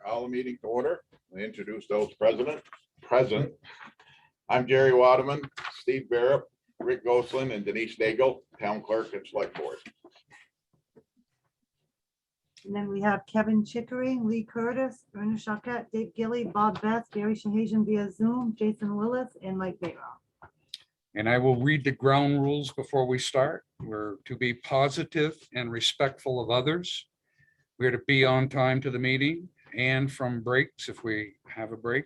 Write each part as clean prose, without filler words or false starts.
Call the meeting to order. We introduce those present. I'm Jerry Waterman, Steve Barrett, Rick Gosselin, and Denise Daigle, Town Clerk and Select Board. And then we have Kevin Chickering, Lee Curtis, Ernest Choquette, Dave Gilly, Bob Betts, Gary Sahagian via Zoom, Jason Willis, and Mike Baraw. And I will read the ground rules before we start. We're to be positive and respectful of others. We're to be on time to the meeting and from breaks if we have a break.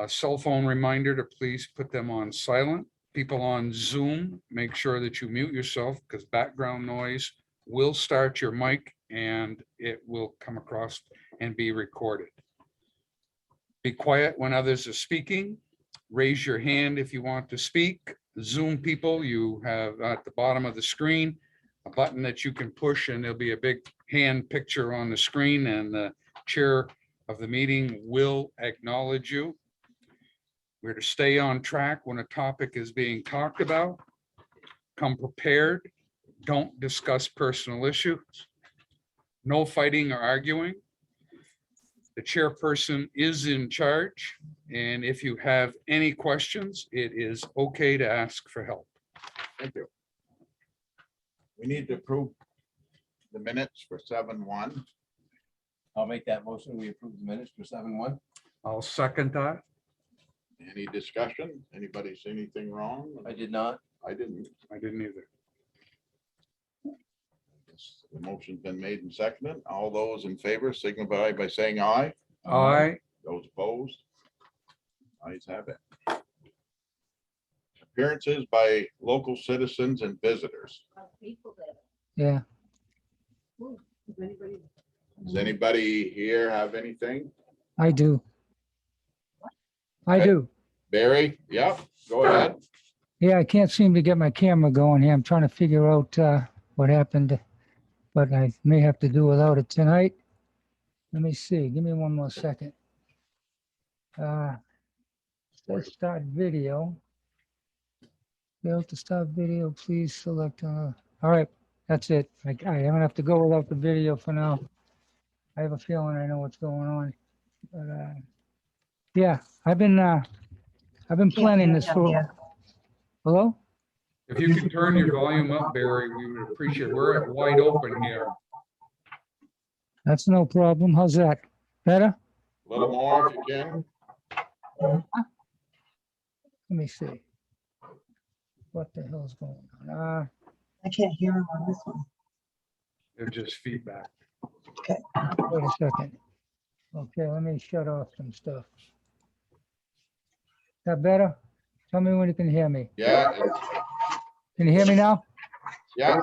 Cell phone reminder to please put them on silent. People on Zoom, make sure that you mute yourself because background noise will start your mic and it will come across and be recorded. Be quiet when others are speaking. Raise your hand if you want to speak. Zoom people, you have at the bottom of the screen a button that you can push and there'll be a big hand picture on the screen and the chair of the meeting will acknowledge you. We're to stay on track when a topic is being talked about. Come prepared. Don't discuss personal issues. No fighting or arguing. The chairperson is in charge, and if you have any questions, it is okay to ask for help. Thank you. We need to approve the minutes for 7/1. I'll make that motion. We approve the minutes for 7/1. I'll second that. Any discussion? Anybody see anything wrong? I did not. I didn't. I didn't either. The motion's been made and seconded. All those in favor signify by saying aye. Aye. Those opposed? Ayes have it. Appearances by local citizens and visitors. Yeah, Does anybody here have anything? I do. I Okay. do. Barry? Yeah, go ahead. Yeah, I can't seem to get my camera going here. I'm trying to figure out what happened, but I may have to do without it tonight. Let me see. Give me one more second. Let's start video. Fail to start video, please select. All right, that's it. I don't have to go without the video for now. I have a feeling I know what's going on. But yeah, I've been planning this for. Hello? If you can turn your volume up, Barry, we would appreciate it. We're at wide open here. That's no problem. How's that? Better? A little more if you can. Let me see. What the hell's going on? I can't hear him on this one. They're just feedback. Wait a second. Okay, let me shut off some stuff. That better? Tell me when you can hear me. Yeah, Can you hear me now? yeah,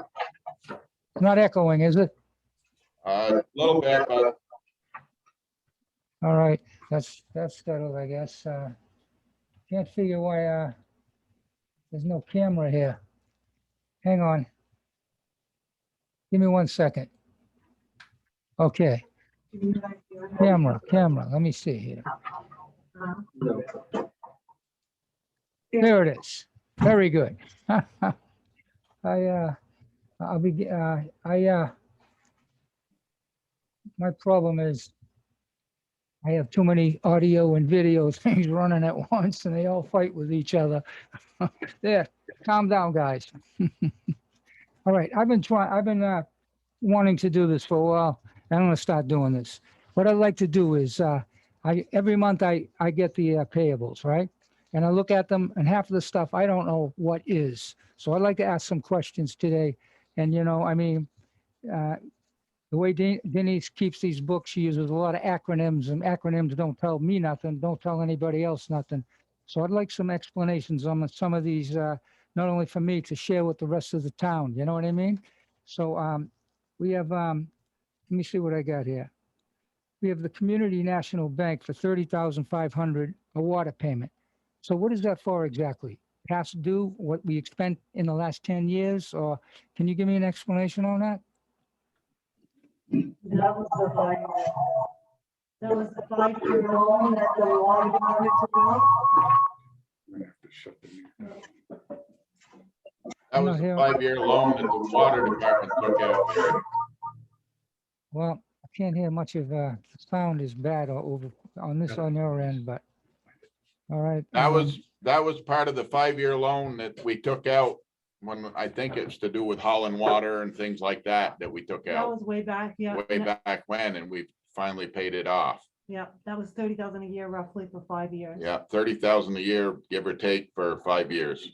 It's not echoing, is it? a little bit, but All right, that's settled, I guess. Can't figure why there's no camera here. Hang on. Give me 1 second. Okay, camera. Let me see here. There it is. Very good. My problem is I have too many audio and video things running at once and they all fight with each other. There, calm down, guys. All right, I've been wanting to do this for a while. I'm gonna start doing this. What I'd like to do is every month I get the payables, right? And I look at them and half of the stuff I don't know what is. So I'd like to ask some questions today. And I mean, the way Denise keeps these books, she uses a lot of acronyms, and acronyms don't tell me nothing, don't tell anybody else nothing. So I'd like some explanations on some of these, not only for me to share with the rest of the town, you know what I mean? So we have, let me see what I got here. We have the Community National Bank for $30,500, a water payment. So what is that for exactly? It has to do what we spent in the last 10 years, or can you give me an explanation on that? That was the 5-year loan that the water department took out. I'm gonna have to shut the meeting. that was a 5-year loan that the water department took out. Well, can't hear much of, the sound is bad over on this, on your end, but. All right. That was part of the 5-year loan that we took out when, I think it's to do with Holland Water and things like that we took That out was way back, yeah. way back when, and we finally paid it off. Yeah, that was 30,000 a year roughly for 5 years. Yeah, 30,000 a year, give or take, for 5 years.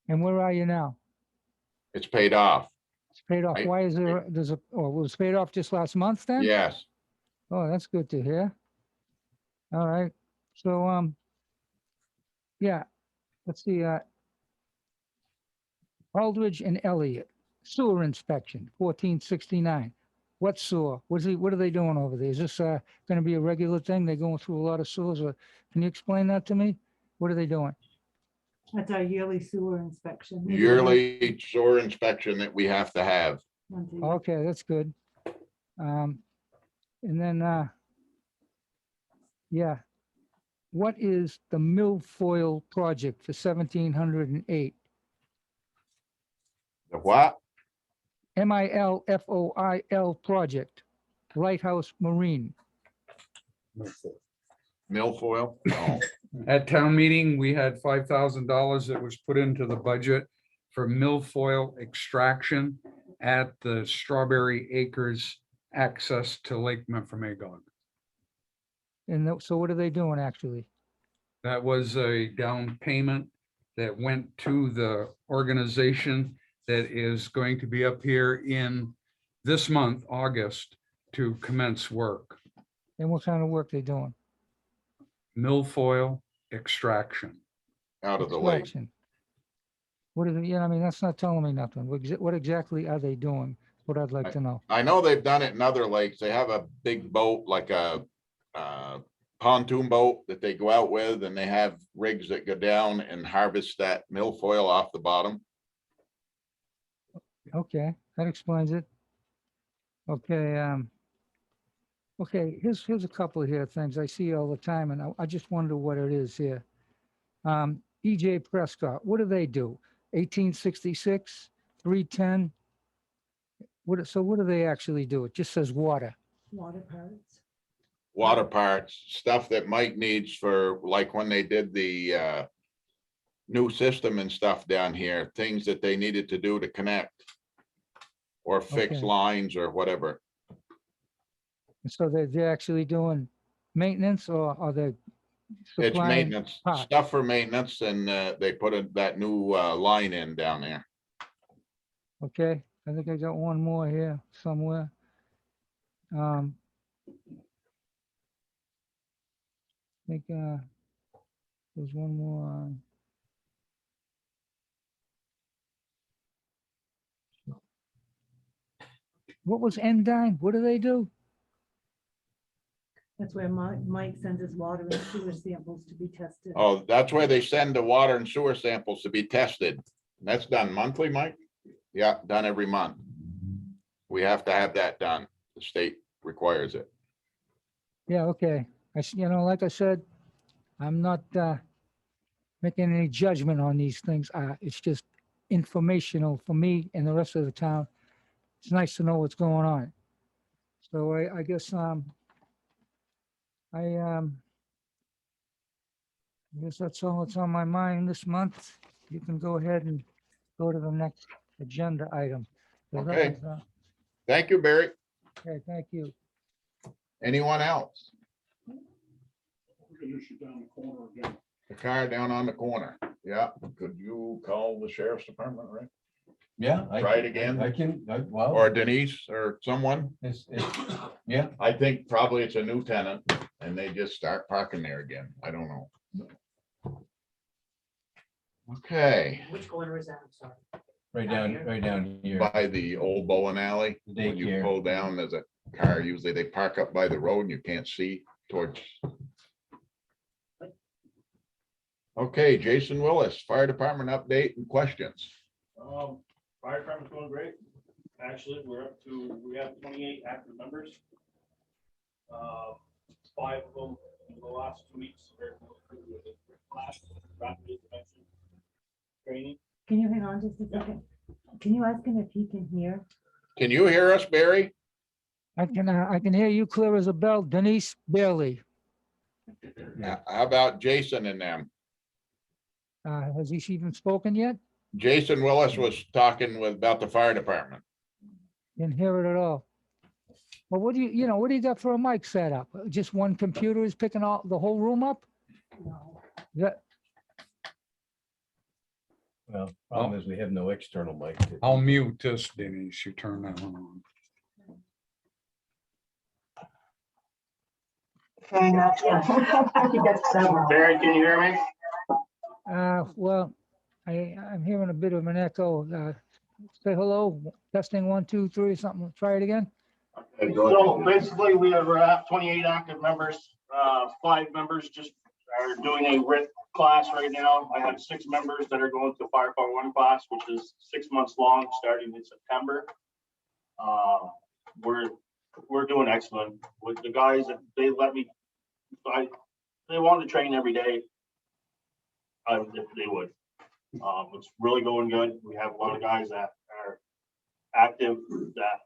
And where are you now? It's paid off. It's paid off. I- Why is there's a, oh, it was paid off just last month then? Yes. Oh, that's good to hear. All right, so, yeah, let's see, Aldridge and Elliott, sewer inspection, 1469. What sewer? What are they doing over there? Is this, gonna be a regular thing? They're going through a lot of sewers, or can you explain that to me? What are they doing? That's our yearly sewer inspection. Yearly sewer inspection that we have to have. Once a year. Okay, that's good. And then, yeah. What is the milfoil project for 1708? The what? MILFOIL project, Lighthouse Marine. Milfoil? No. At town meeting, we had $5,000 that was put into the budget for milfoil extraction at the Strawberry Acres access to Lake Memphremagog. And so what are they doing actually? That was a down payment that went to the organization that is going to be up here in this month, August, to commence work. And what kind of work they doing? Milfoil extraction. Out of the lake. Extraction. What is it? Yeah, I mean, that's not telling me nothing. What exactly are they doing? What I'd like to know. I know they've done it in other lakes. They have a big boat, like a pontoon boat that they go out with, and they have rigs that go down and harvest that milfoil off the bottom. Okay, that explains it. Okay, okay, here's a couple of here things I see all the time, and I just wonder what it is here. EJ Prescott, what do they do? 1866, 310? So what do they actually do? It just says water. Water parts. Water parts, stuff that Mike needs for, like when they did the new system and stuff down here, things that they needed to do to connect or fix Okay. lines or whatever. So they're actually doing maintenance, or are they It's supplying maintenance, parts? stuff for maintenance, and they put that new line in down there. Okay, I think I got one more here somewhere. I think there's one more. What was Endyne? What do they do? That's where Mike sends his water and sewer samples to be tested. Oh, that's where they send the water and sewer samples to be tested. That's done monthly, Mike? Yeah, done every month. We have to have that done. The state requires it. Yeah, okay. Like I said, I'm not making any judgment on these things. It's just informational for me and the rest of the town. It's nice to know what's going on. So I guess I guess that's all that's on my mind this month. You can go ahead and go to the next agenda item. So that Okay. was, Thank you, Barry. Okay, thank you. Anyone else? Introduce you down the corner again. The car down on the corner. Yeah, could you call the sheriff's department, right? Yeah. Try it again. I can, well, Or Denise or someone? yeah, I think probably it's a new tenant and they just start parking there again. I don't know. Okay, Which corner is that? I'm sorry. right down here. by the old bowling alley, The when you daycare. pull down, there's a car, usually they park up by the road and you can't see towards. Okay, Jason Willis, fire department update and questions. Fire department's going great. Actually, we have 28 active members. 5 of them in the last 2 weeks. Last rapid intervention training. Can you hang on just a second? Can you ask him if he can hear? Can you hear us, Barry? I can hear you clear as a bell. Denise Bailey. How about Jason and them? Has he even spoken yet? Jason Willis was talking about the fire department. Didn't hear it at all. Well, what do what do you got for a mic setup? Just one computer is picking all the whole room up? That, Well, problem is we have no external mic. I'll mute this, Denise. You turn that one on. Okay, not yet. You got several. Barry, can you hear me? well, I'm hearing a bit of an echo. Say hello, testing 1, 2, 3, something. Try it again. So basically, we're at 28 active members. 5 members just are doing a RIT class right now. I have 6 members that are going to Firefighter 1 class, which is 6 months long, starting in September. We're doing excellent with the guys that they let me. They want to train every day. If they would. It's really going good. We have a lot of guys that are active that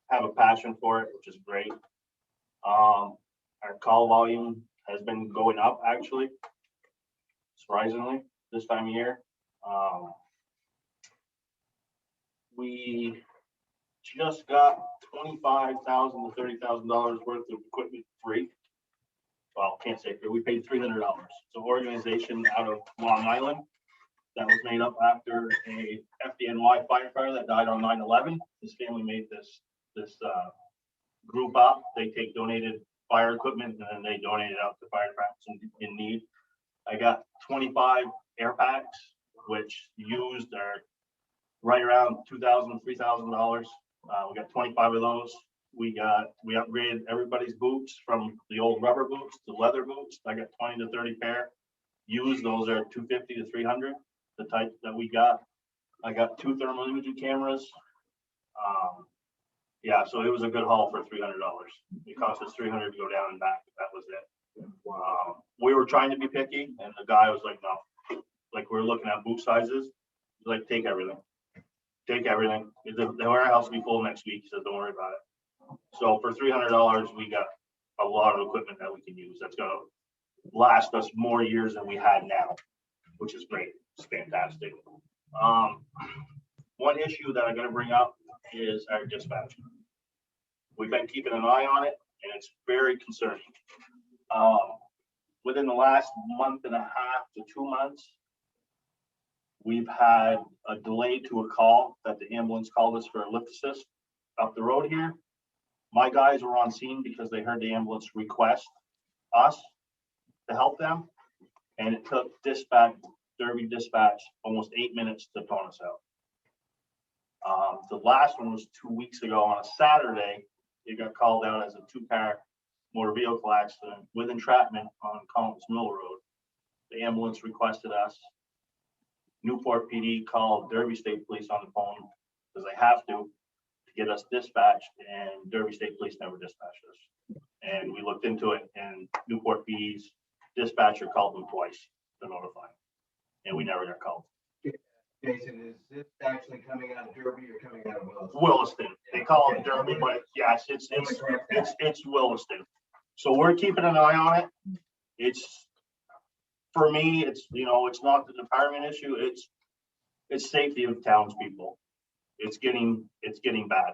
have a passion for it, which is great. Our call volume has been going up actually, surprisingly, this time of year. We just got $25,000 to $30,000 worth of equipment free. Well, can't say free. We paid $300. It's an organization out of Long Island that was made up after a FDNY firefighter that died on 9/11. His family made this group up. They take donated fire equipment and then they donate it out to fire departments in need. I got 25 air packs, which used are right around $2,000, $3,000. We got 25 of those. We upgraded everybody's boots from the old rubber boots to leather boots. I got 20 to 30 pair. Used, those are 250 to 300, the type that we got. I got 2 thermal imaging cameras. Yeah, so it was a good haul for $300. It cost us $300 to go down and back. That was it. We were trying to be picky, and the guy was like, no. Like, we were looking at boot sizes. He's like, take everything. Take everything. The warehouse will be full next week. He says, don't worry about it. So for $300, we got a lot of equipment that we can use. That's gonna last us more years than we had now, which is great. It's fantastic. One issue that I'm gonna bring up is our dispatch. We've been keeping an eye on it, and it's very concerning. Within the last month and a half to 2 months, we've had a delay to a call that the ambulance called us for a lift assist up the road here. My guys were on scene because they heard the ambulance request us to help them. And it took Derby dispatch almost 8 minutes to phone us out. The last one was 2 weeks ago on a Saturday. It got called out as a 2-car motor vehicle accident with entrapment on Collins Mill Road. The ambulance requested us. Newport PD called Derby State Police on the phone because they have to get us dispatched, and Derby State Police never dispatched us. And we looked into it, and Newport PD's dispatcher called them twice to notify, and we never got called. Jason, is this actually coming out of Derby or coming out of Willis? Williston. They call it Derby, but yes, it's Williston. So we're keeping an eye on it. It's, for me, it's, it's not the department issue. It's safety of townspeople. It's getting bad.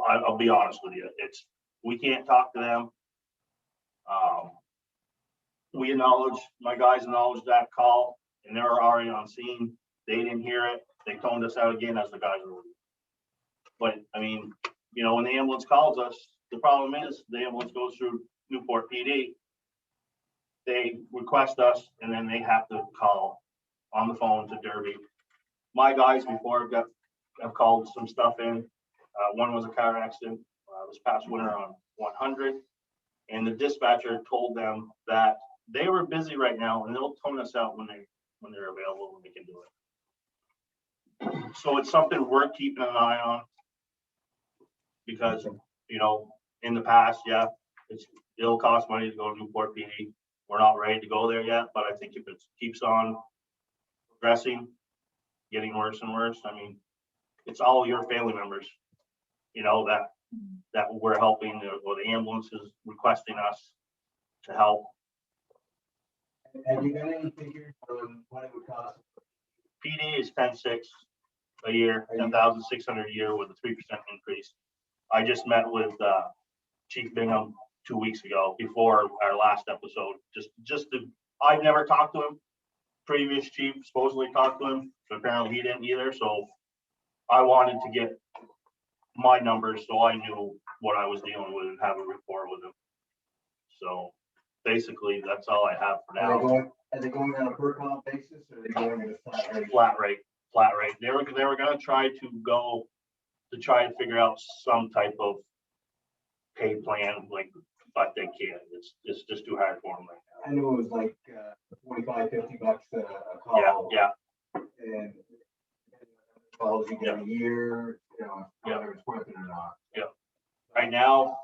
I'll be honest with you. We can't talk to them. My guys acknowledged that call, and they were already on scene. They didn't hear it. They toned us out again as the guys were leaving. But I mean, when the ambulance calls us, the problem is the ambulance goes through Newport PD. They request us, and then they have to call on the phone to Derby. My guys before have called some stuff in. One was a car accident this past winter on 100, and the dispatcher told them that they were busy right now and they'll tone us out when they're available, when they can do it. So it's something we're keeping an eye on because in the past, yeah, it'll cost money to go to Newport PD. We're not ready to go there yet, but I think if it keeps on progressing, getting worse and worse, I mean, it's all your family members, that we're helping, or the ambulance is requesting us to help. Have you got any figures on what it would cost? PD is 10.6 a year, 10,600 a year with a 3% increase. I just met with Chief Bingham 2 weeks ago before our last episode. I've never talked to him. Previous chief supposedly talked to him, but apparently he didn't either. So I wanted to get my numbers so I knew what I was dealing with and have a rapport with him. So basically, that's all I have for now. Are they going on a per call basis or are they going at a flat rate? Flat rate. They were gonna try to figure out some type of pay plan, like, but they can't. It's just too hard for them right now. I knew it was like $45, $50 a call. Yeah. And calls you get a year, you know, Yeah. whether it's worth it or not. Right now,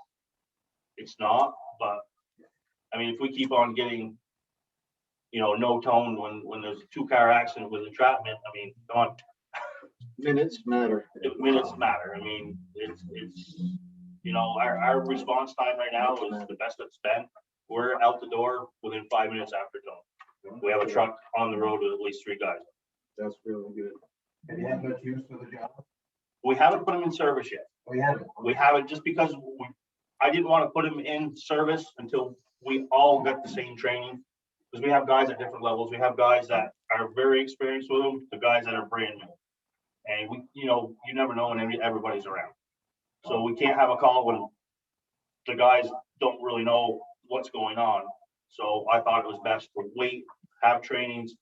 it's not, but I mean, if we keep on getting, no tone when there's a 2-car accident with entrapment, I mean, come on. Minutes matter. Minutes matter. I mean, it's our response time right now is the best it's been. We're out the door within 5 minutes after tone. We have a truck on the road with at least 3 guys. That's really good. Have you had much use for the job? We haven't put them in service yet. We haven't. We haven't, just because I didn't want to put them in service until we all got the same training. Because we have guys at different levels. We have guys that are very experienced with them, the guys that are brand new. And you never know when everybody's around. So we can't have a call when the guys don't really know what's going on. So I thought it was best to wait, have trainings.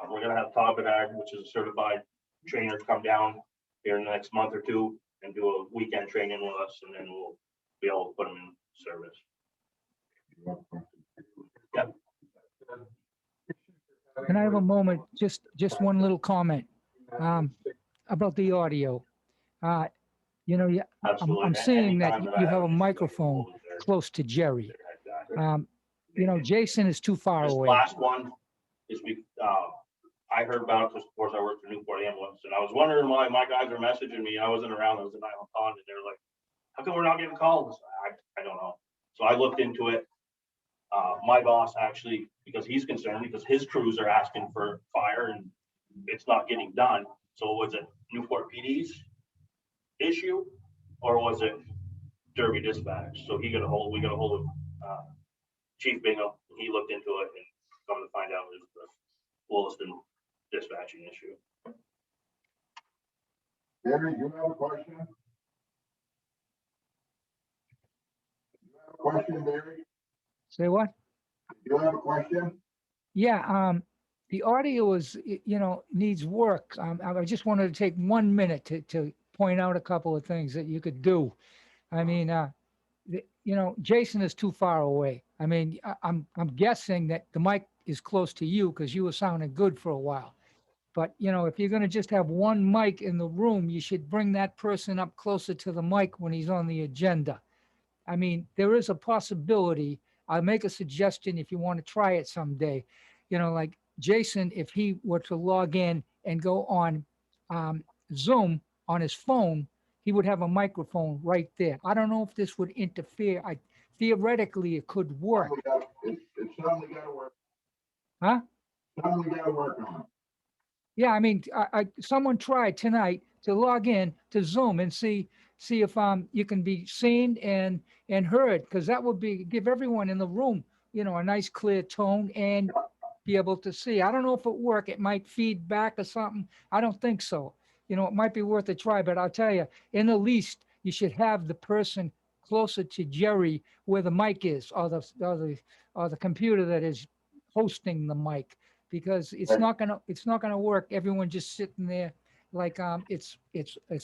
We're gonna have Todd Bedard, which is a certified trainer, come down here in the next month or 2 and do a weekend training with us, and then we'll be able to put them in service. Yep. Can I have a moment? Just one little comment about the audio. Absolutely. I'm seeing that Anytime you I have a an issue, microphone we'll be there. close to Jerry. Jason is too far This away. last one is I heard about it because, of course, I worked for Newport Ambulance, and I was wondering why my guys were messaging me. I wasn't around. I was in Island Pond, and they were like, "How come we're not getting calls?" I don't know. So I looked into it. My boss actually, because he's concerned, because his crews are asking for fire and it's not getting done. So was it Newport PD's issue, or was it Derby Dispatch? So we got a hold of Chief Bingham. He looked into it and come to find out it was the Williston dispatching issue. Barry, you have a question? Question, Barry? Say what? You have a question? Yeah, the audio is, needs work. I just wanted to take 1 minute to point out a couple of things that you could do. I mean, Jason is too far away. I mean, I'm guessing that the mic is close to you because you were sounding good for a while. But, if you're going to just have one mic in the room, you should bring that person up closer to the mic when he's on the agenda. I mean, there is a possibility. I'll make a suggestion if you want to try it someday. Like Jason, if he were to log in and go on Zoom on his phone, he would have a microphone right there. I don't know if this would interfere. Theoretically, it could work. It's something we gotta work. Huh? Something we gotta work on. Yeah, I mean, someone tried tonight to log in to Zoom and see if you can be seen and heard, because that would give everyone in the room, a nice clear tone and be able to see. I don't know if it work. It might feed back or something. I don't think so. It might be worth a try, but I'll tell you, in the least, you should have the person closer to Jerry where the mic is, or the computer that is hosting the mic, because it's not gonna work. Everyone just sitting there like it's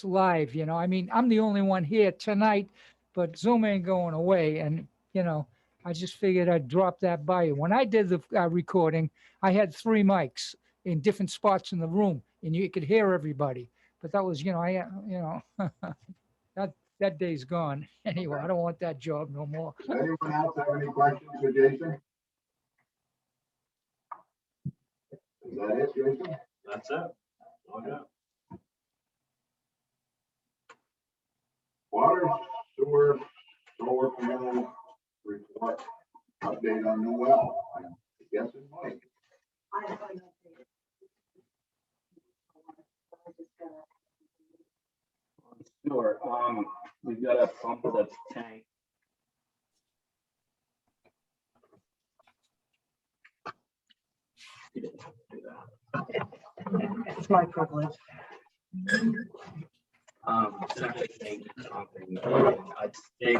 live. I mean, I'm the only one here tonight, but Zoom ain't going away, and I just figured I'd drop that by you. When I did the recording, I had 3 mics in different spots in the room, and you could hear everybody. But that was, that day's gone. Anyway, I don't want that job no more. Does anyone else have any questions for Jason? Is that it, Jason? That's it. Okay. Water, sewer, pump the tank. He didn't have to do that. It's my privilege. Septic tank is something,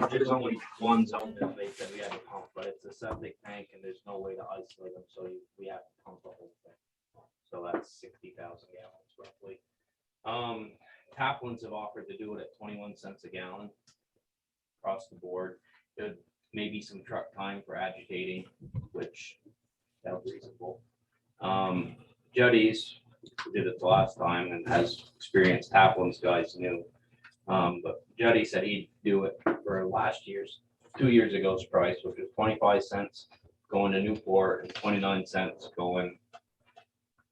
there's only one zone that they said we had to pump, but it's a septic tank and there's no way to isolate them, so we have to pump the whole thing. So that's 60,000 gallons roughly. Taplands have offered to do it at 21 cents a gallon across the board. There may be some truck time for agitating, which that's reasonable. Juddy's did it the last time and has experienced Taplands guys knew. But Juddy said he'd do it for last year's, 2 years ago's price, which was 25 cents going to Newport and 29 cents going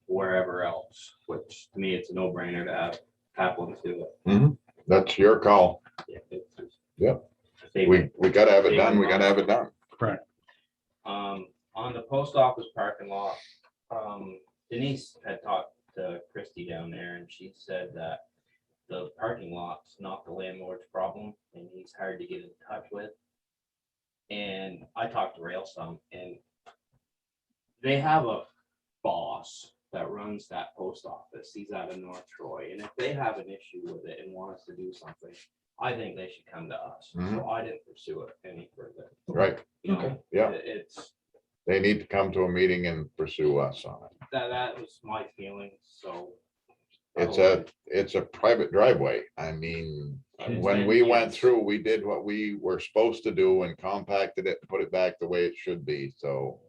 wherever else, which to me, it's a no brainer to have Taplands do it. That's your call. Yeah, it's- Yep. they- We gotta have it done. We gotta have it done. On the post office parking lot, Denise had talked to Christy down there and she said that the parking lot's not the landlord's problem and he's hard to get in touch with. And I talked to Rail some and they have a boss that runs that post office. He's out of North Troy. And if they have an issue with it and want us to do something, I think they should come to us. So I didn't pursue it any further. Right. You know, Yeah. It's, They need to come to a meeting and pursue us on it. that was my feeling, so. It's a private driveway. I mean, And it's when been we went years. through, we did what we were supposed to do and compacted it, and put it back the way it should be, so.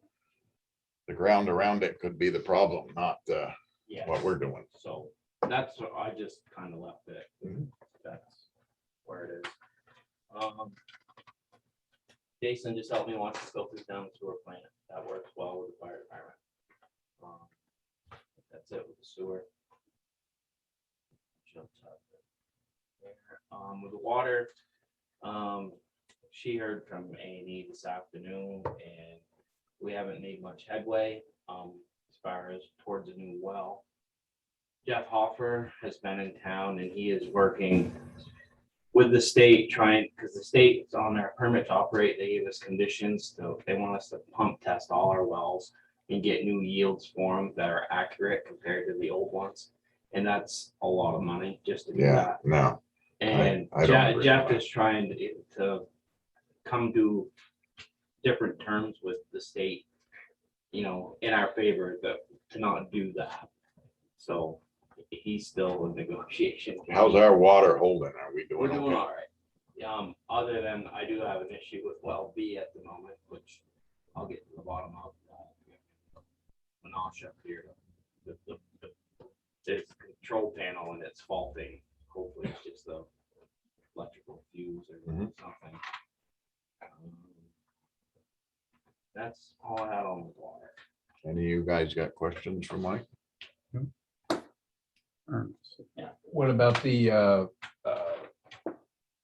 The ground around it could be the problem, not Yeah, what we're doing. so that's what I just kind of left it. Mhm. That's where it is. Jason just helped me watch the filters down the sewer plant. That works well with the fire department. That's it with the sewer. Jumps up there. With the water, she heard from A&E this afternoon and we haven't made much headway as far as towards a new well. Jeff Hoffer has been in town and he is working with the state trying, because the state's on their permit to operate, they gave us conditions, so they want us to pump test all our wells and get new yields for them that are accurate compared to the old ones. And that's a lot of money just to do Yeah, that. no, And I don't agree with Jeff that. is trying to come to different terms with the state, you know, in our favor, to not do that. So he's still in negotiation. how's our water holding? Are we We're doing doing okay? all right. Other than I do have an issue with well B at the moment, which I'll get to the bottom of. Menasha here. There's a control panel and it's faulting. Hopefully it's just the electrical fuse or Mhm. something. That's all I had on the water. Any of you guys got questions for Mike? What about the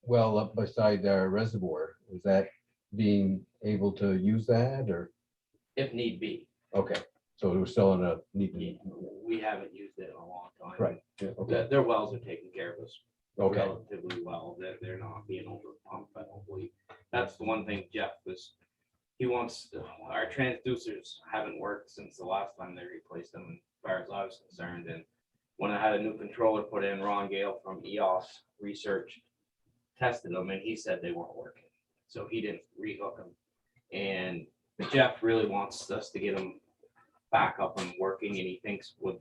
well up beside our reservoir? Is that being able to use that or? If need be. Okay, so we're still in a need. We haven't used it in a long time. Right, yeah, okay, Their wells are taking care of us okay, relatively well. They're not being over pumped, I don't believe. That's the one thing Jeff was, he wants, our transducers haven't worked since the last time they replaced them, as far as I was concerned. And when I had a new controller put in, Ron Gale from EOS Research tested them and he said they weren't working. So he didn't rehook them. And Jeff really wants us to get them back up and working, and he thinks with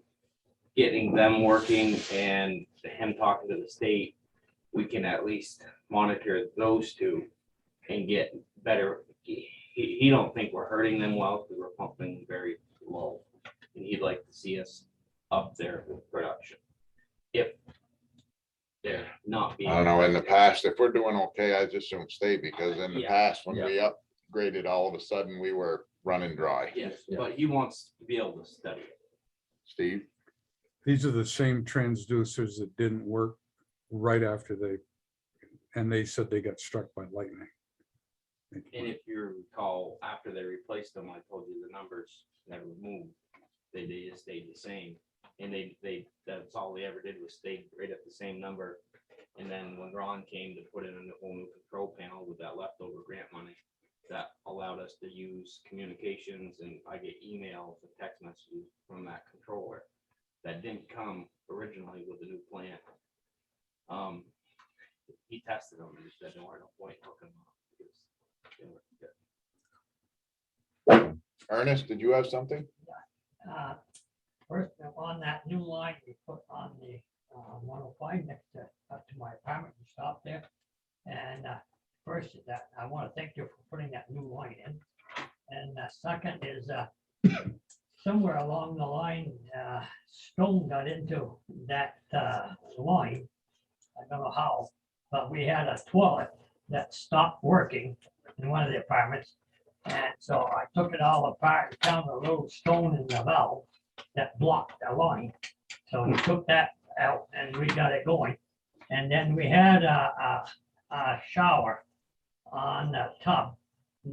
getting them working and him talking to the state, we can at least monitor those two and get better. He don't think we're hurting them well because we're pumping very low, and he'd like to see us up there with production. If they're not being. I don't know, in the past, if we're doing okay, I just don't stay, because in the Yeah. past, when we upgraded, all of a sudden, we were running dry. Yes, Yeah. but he wants to be able to study it. Steve? These are the same transducers that didn't work right after and they said they got struck by lightning. And if you recall, after they replaced them, I told you the numbers never moved. They just stayed the same. And that's all they ever did was stay right at the same number And then when Ron came to put in a whole new control panel with that leftover grant money, that allowed us to use communications, and I get emails and text messages from that controller that didn't come originally with the new plant. He tested them and he said there weren't no point hooking them up because they weren't good. Ernest, did you have something? First, on that new line we put on the 105 next to, up to my apartment, we stopped there. And first, that I want to thank you for putting that new line in. And second is somewhere along the line, stone got into that line. I don't know how, but we had a toilet that stopped working in one of the apartments. And so I took it all apart, and found a little stone in the valve that blocked the line. So we took that out and we got it going. And then we had a shower on the tub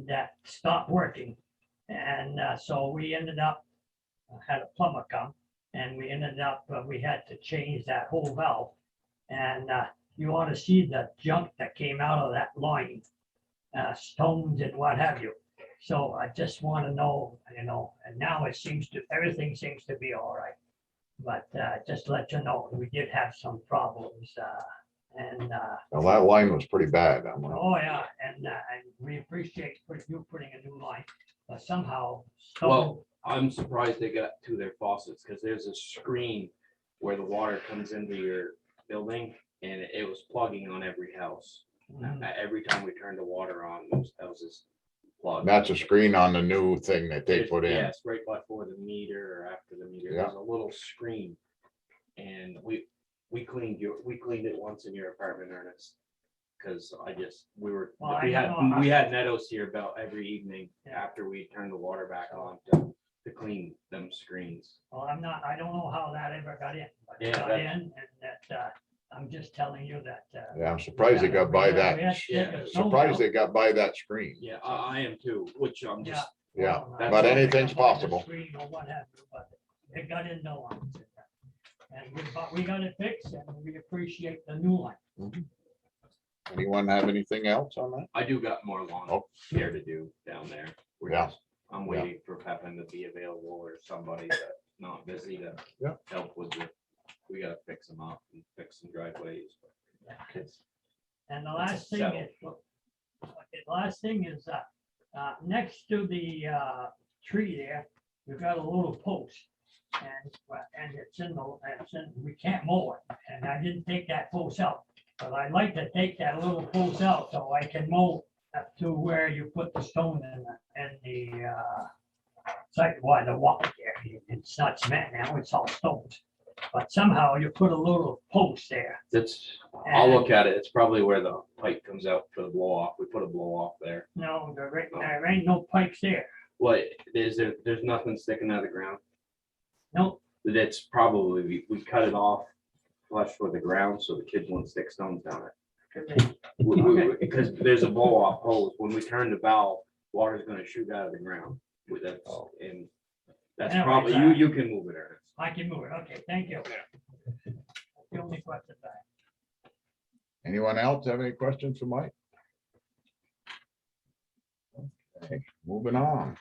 that stopped working. And so we ended up, had a plumber come, and we ended up, we had to change that whole valve. And you ought to see the junk that came out of that line, stones and what have you. So I just want to know, and now it seems to, everything seems to be all right. But just to let you know, we did have some problems. Well, that line was pretty bad. I'm like, Oh, yeah, and we appreciate you putting a new line, but somehow. Well, I'm surprised they got to their faucets because there's a screen where the water comes into your building and it was plugging on every house. Every time we turned the water on, those houses plugged. that's a screen on the new thing that they put in. Yes, right before the meter or after the meter, Yeah. there's a little screen. And we cleaned it once in your apartment, Ernest. Cause Well, we I know, had Nettles here about every evening Yeah. after we turned the water back on to clean them screens. Well, I don't know how that ever got in, but it Yeah, got that- in, and that, I'm just telling you that. Yeah, I'm surprised they got by we had that. to take a stone Surprised out. they got by that screen. Yeah, I am too, which I'm just, Yeah, Well, but I don't know if anything's they got by the possible. screen or what have you, but it got in the lines. But we got it fixed, and we appreciate the new line. Anyone have anything else on that? I do got more lawn Oh. care to do down there. Yeah. I'm waiting for Pepin to be available or somebody that's not busy to Yeah. help with it. We gotta fix them up and fix some driveways. It's- And the It's last thing settled. is, next to the tree there, we've got a little post. And we can't mow it, and I didn't take that post out, but I'd like to take that little post out so I can mow up to where you put the stone in the site, why the walk there, it's not cement now, it's all stones. But somehow you put a little post there. I'll look at it. It's probably where the pipe comes out for the blow off. We put a blow off there. No, there ain't no pipes there. What, there's nothing sticking out of the ground? No, That's probably, we cut it off flush with the ground so the kids won't stick stones down it. Because there's a blow off hose. When we turn the valve, water's gonna shoot out of the ground. And that's Anyways, probably, you can move it, Ernest. I can move it. Okay, thank you. That's the only question I have. Anyone else have any questions for Mike? Okay, moving on.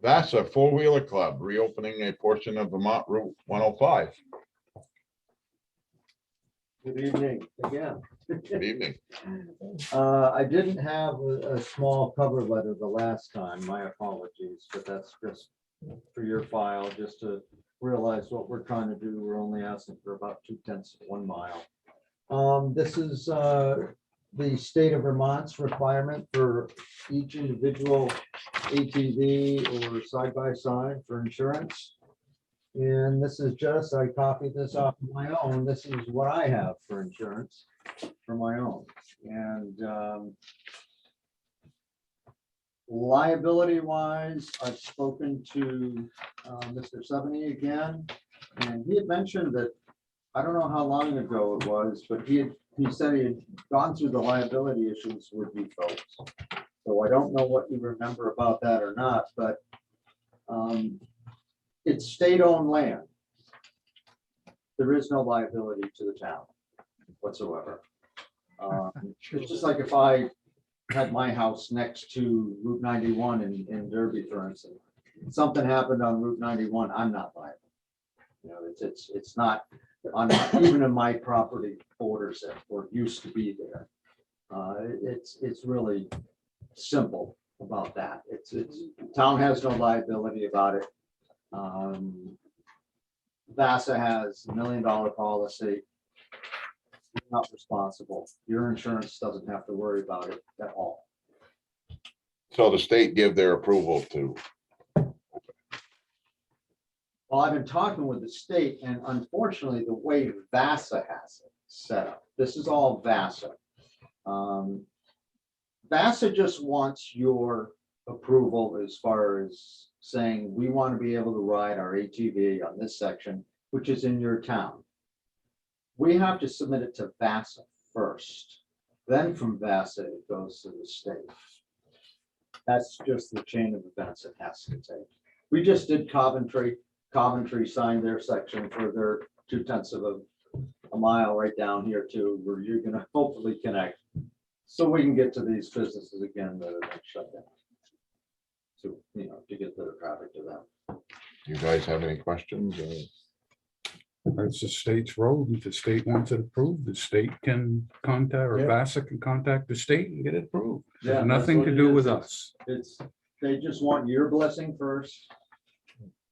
Vasa Four-Wheeler Club reopening a portion of Vermont Route 105. Good evening again. Good evening. I didn't have a small cover letter the last time, my apologies, but that's just for your file, just to realize what we're trying to do. We're only asking for about 2/10 of 1 mile. This is the state of Vermont's requirement for each individual ATV or side-by-side for insurance. And this is just, I copied this off of my own. This is what I have for insurance for my own. And liability wise, I've spoken to Mr. Subney again, and he had mentioned that, I don't know how long ago it was, but he said he had gone through the liability issues with you folks. So I don't know what you remember about that or not, but it's state-owned land. There is no liability to the town. whatsoever. It's just like if I had my house next to Route 91 in Derby, for instance, something happened on Route 91, I'm not liable. You know, it's not, on even in my property borders it, or used to be there. It's really simple about that. It's town has no liability about it. Vasa has $1 million policy. You're not responsible. Your insurance doesn't have to worry about it at all. So the state give their approval to, Well, I've been talking with the state, and unfortunately, the way Vasa has it set up, this is all Vasa. Vasa just wants your approval as far as saying, we want to be able to ride our ATV on this section, which is in your town. We have to submit it to Vasa first. Then from Vasa, it goes to the state. That's just the chain of events it has to take. We just did Coventry. Coventry signed their section for their 0.2 of a mile right down here too, where you're gonna hopefully connect. So we can get to these businesses again that are gonna shut down. So, you know, to get the traffic to them. you guys have any questions? It's the state's road. If the state wants it approved, the state can contact, or Yeah. Vasa can contact the state and get it approved. Yeah, Has that's nothing what to it do is. with us. It's, they just want your blessing first.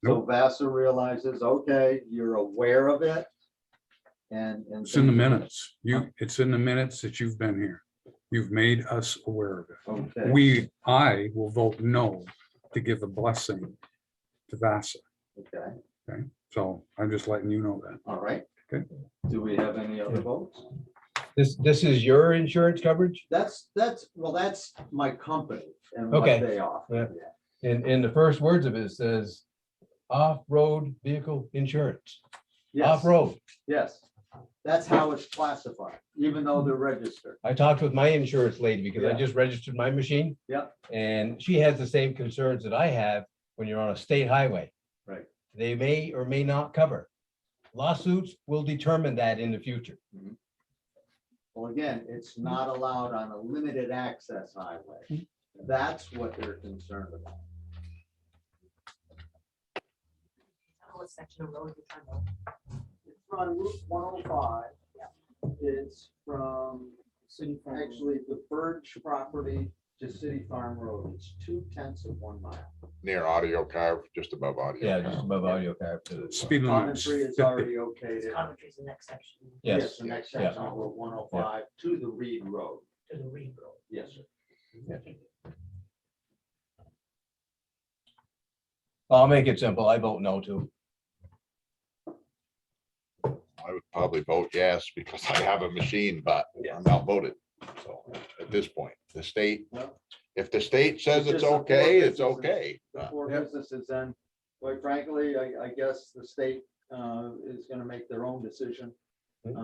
So Vasa realizes, okay, you're aware of it. And. It's in the minutes. It's in the minutes that you've been here. You've made us aware of it. Okay. I will vote no to give a blessing to Vasa. Okay, So I'm just letting you know that. all right. Okay. Do we have any other votes? This is your insurance coverage? That's my company and what Okay. they offer. Yeah. In the first words of it says off-road vehicle insurance, Yes, off-road. yes. That's how it's classified, even though they're registered. I talked with my insurance lady because I Yeah. just registered my machine. Yep. And she has the same concerns that I have when you're on a state highway. Right. They may or may not cover. Lawsuits will determine that in the future. Well, again, it's not allowed on a limited access highway. That's what they're concerned about. What section of road you're talking about? It's on Route 105. It's from actually the Birch property to City Farm Road. It's 0.2 of 1 mile. Near Audio Carve, just above Audio. Yeah, Carve. just above audio car to the. Speed limits. Coventry is 50. already okayed. Coventry's the next section. Yes, The next yeah. section on Route 105 to the Reed Road. To the Reed Road. Yes, sir. I'll make it simple. I vote no to. I would probably vote yes because I have a machine, but I'm outvoted. So at this point, the state, Well, if the state says It's it's just the okay, four it's businesses. okay. The four businesses, then, quite frankly, I guess the state is gonna make their own decision.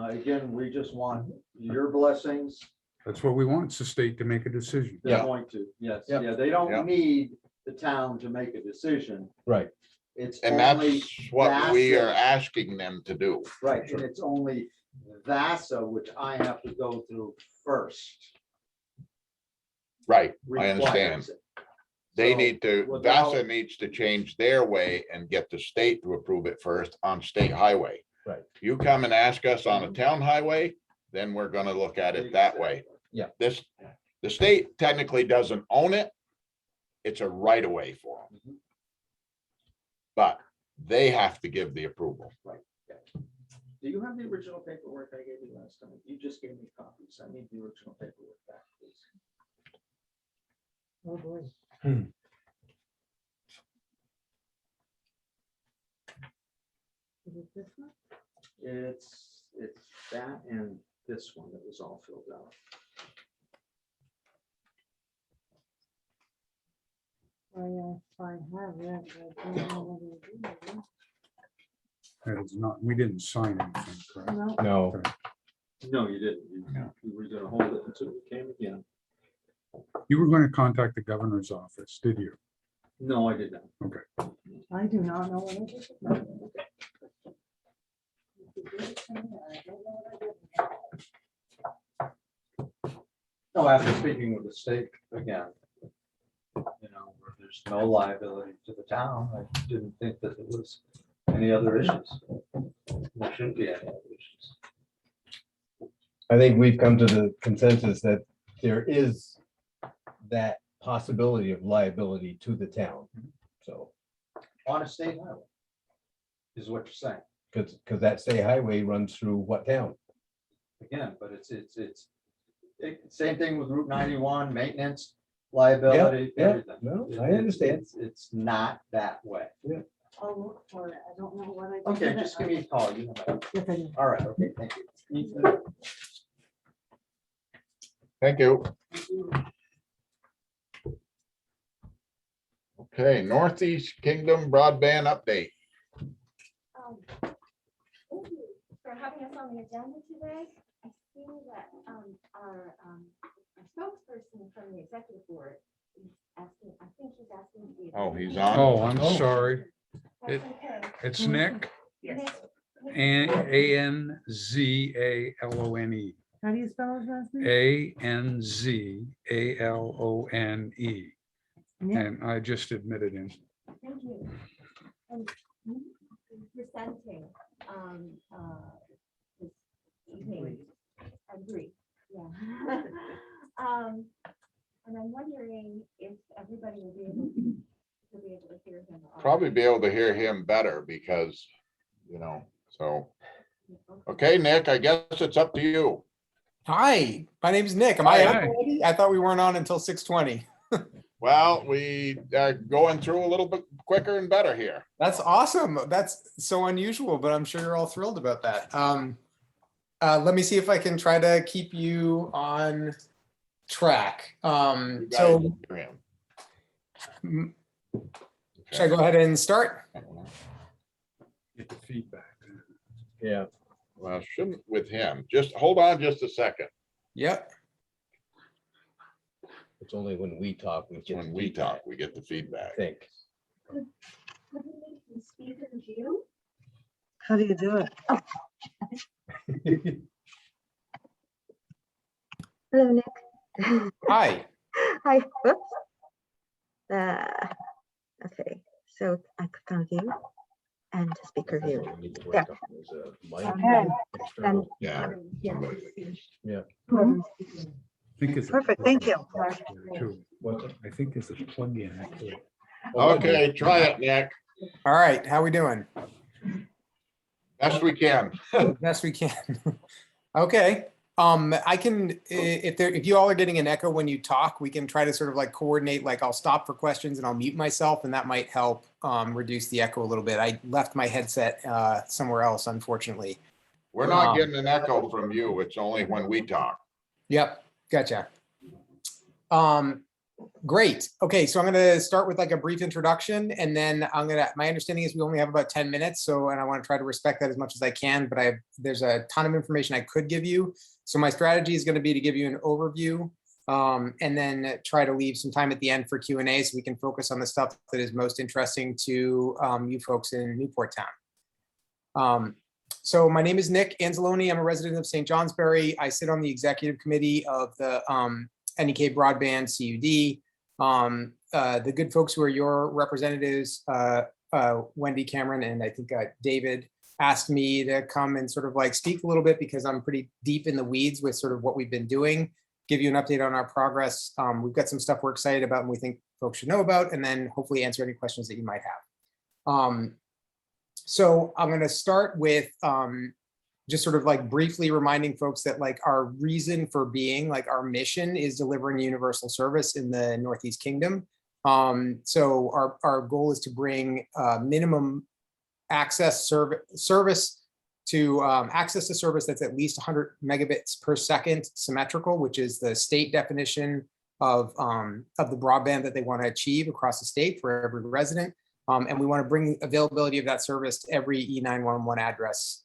Again, we just want your blessings. That's what we want. It's the state to make a decision. They're Yeah. going to, yes, Yeah. yeah, they Yeah. don't need the town to make a decision. Right. It's And only that's what we are Vasa. asking them to do. Right, and it's only Vasa, which I have to go through first. Right, I requires understand. it. They So, need to, without- Vasa needs to change their way and get the state to approve it first on state highway. Right. You come and ask us on a town highway, then we're gonna look at it that way. Yeah. The state technically doesn't own it. It's a right of way for them. Mhm. But they have to give the approval. Do you have the original paperwork I gave you last time? You just gave me copies. I need the original paperwork back, please. Oh, boy. Is it this one? It's that and this one that was all filled out. Oh, yeah, I have that, but I don't know what it is. It's not, we didn't sign anything, correct? No, No. No, you didn't. You were gonna hold it until we came again. You were going to contact the governor's office, did you? No, I did not. I do not know what it is. I don't know what I did. No, after speaking with the state again, where there's no liability to the town, I didn't think that there was any other issues. There shouldn't be any other issues. I think we've come to the consensus that there is that possibility of liability to the town. So, On a state highway, is what you're saying. because that state highway runs through what town? Again, but it's same thing with Route 91, maintenance, liability, Yeah, everything. no, I understand. It's not that way. I'll look for it. I don't know what I. Okay, just give me a call. You know that. Yes, I do. All right, okay, thank you. Thank you. Okay, Northeast Kingdom broadband update. Thank you for having us on the agenda today. I see that our spokesperson from the executive board is asking, I think he's asking to be. Oh, he's on. Oh, I'm sorry. That's it- okay. It's Nick, Nick- and Anzalone, How do you spell his last name? Anzalone. Nick? And I just admitted him. Thank you. And presenting, this evening. I agree, yeah. And I'm wondering if everybody will be able to hear him. Probably be able to hear him better because, so. Okay, Nick, I guess it's up to you. Hi, my name's Nick. Am I up Hi. already? I thought we weren't on until 6:20. Well, we are going through a little bit quicker and better here. That's awesome. That's so unusual, but I'm sure you're all thrilled about that. Let me see if I can try to keep you on track. You guys So hear him. mm, should I go ahead and start? Get the feedback. Yeah. Well, shouldn't with him. Just hold on just a second. Yep. It's only when we talk. It's when we talk, we get the feedback. I think. Could we make him speak in view? How do you do it? Hello, Nick. Hi. Hi. Whoops. Okay, so I click on view and speaker view. Yeah. Okay. And Yeah. yeah. Yeah. Mhm. Perfect, thank you. I think there's a plug-in. Okay, try it, Nick. All right. How we doing? Best we can. Best we can. Okay. I can, if you all are getting an echo when you talk, we can try to sort of like coordinate, like I'll stop for questions and I'll mute myself and that might help reduce the echo a little bit. I left my headset somewhere else, unfortunately. We're not getting an echo from you. It's only when we talk. Yep. Gotcha. Great. Okay, so I'm going to start with like a brief introduction, and then my understanding is we only have about 10 minutes. So, and I want to try to respect that as much as I can, but there's a ton of information I could give you. So my strategy is going to be to give you an overview, and then try to leave some time at the end for Q&A so we can focus on the stuff that is most interesting to you folks in Newport Town. So my name is Nick Anzalone. I'm a resident of St. Johnsbury. I sit on the executive committee of the NEK Broadband CUD. The good folks who are your representatives, Wendy, Cameron, and I think David asked me to come and sort of like speak a little bit because I'm pretty deep in the weeds with sort of what we've been doing, give you an update on our progress. We've got some stuff we're excited about and we think folks should know about, and then hopefully answer any questions that you might have. So I'm going to start with just sort of like briefly reminding folks that like our reason for being, like our mission is delivering universal service in the Northeast Kingdom. So our goal is to bring minimum access service to access to service that's at least 100 megabits per second symmetrical, which is the state definition of the broadband that they want to achieve across the state for every resident. And we want to bring availability of that service to every E911 address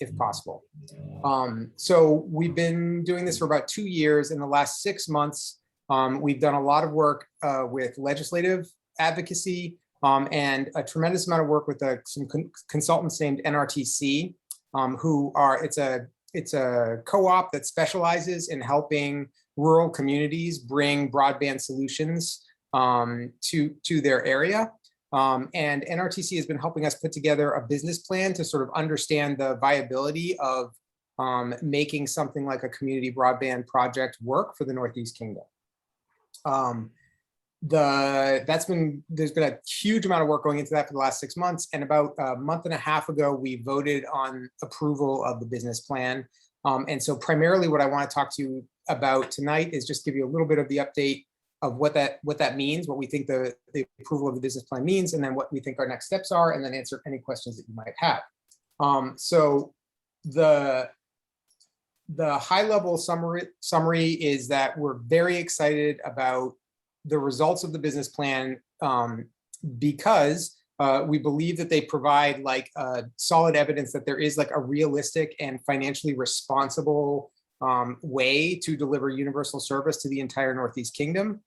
if possible. So we've been doing this for about 2 years. In the last 6 months, we've done a lot of work with legislative advocacy and a tremendous amount of work with some consultants named NRTC, it's a it's a co-op that specializes in helping rural communities bring broadband solutions to their area. And NRTC has been helping us put together a business plan to sort of understand the viability of making something like a community broadband project work for the Northeast Kingdom. There's been a huge amount of work going into that for the last 6 months. And about a month and a half ago, we voted on approval of the business plan. And so primarily what I want to talk to you about tonight is just give you a little bit of the update of what that means, what we think the approval of the business plan means, and then what we think our next steps are, and then answer any questions that you might have. So the high level summary is that we're very excited about the results of the business plan because we believe that they provide like solid evidence that there is like a realistic and financially responsible way to deliver universal service to the entire Northeast Kingdom.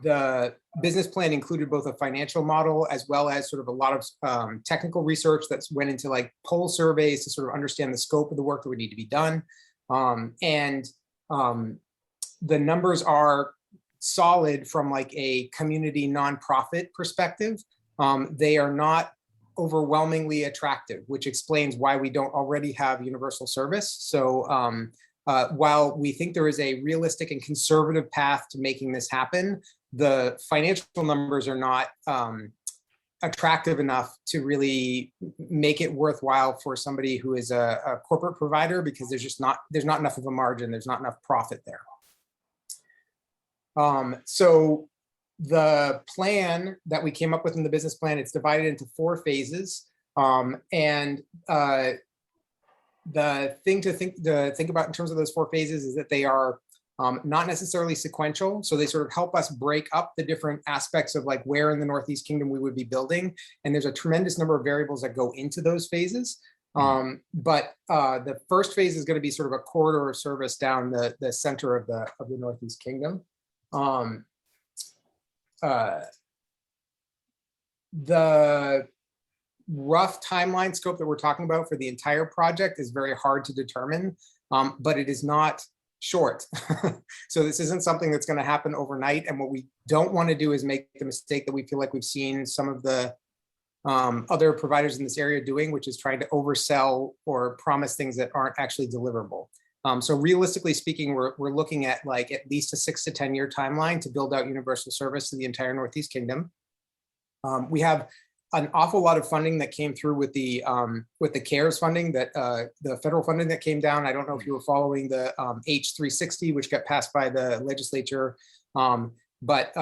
The business plan included both a financial model as well as sort of a lot of technical research that went into like poll surveys to sort of understand the scope of the work that would need to be done. The numbers are solid from like a community nonprofit perspective. They are not overwhelmingly attractive, which explains why we don't already have universal service. So while we think there is a realistic and conservative path to making this happen, the financial numbers are not attractive enough to really make it worthwhile for somebody who is a corporate provider, because there's not enough of a margin, there's not enough profit there. So the plan that we came up with in the business plan, it's divided into 4 phases. The thing to think about in terms of those 4 phases is that they are not necessarily sequential. So they sort of help us break up the different aspects of like where in the Northeast Kingdom we would be building. And there's a tremendous number of variables that go into those phases. But the first phase is going to be sort of a corridor of service down the center of the Northeast Kingdom. The rough timeline scope that we're talking about for the entire project is very hard to determine, but it is not short. So this isn't something that's going to happen overnight. And what we don't want to do is make the mistake that we feel like we've seen some of the other providers in this area doing, which is trying to oversell or promise things that aren't actually deliverable. So realistically speaking, we're looking at like at least a 6 to 10 year timeline to build out universal service to the entire Northeast Kingdom. We have an awful lot of funding that came through with the CARES funding, that the federal funding that came down. I don't know if you were following the H360, which got passed by the legislature, but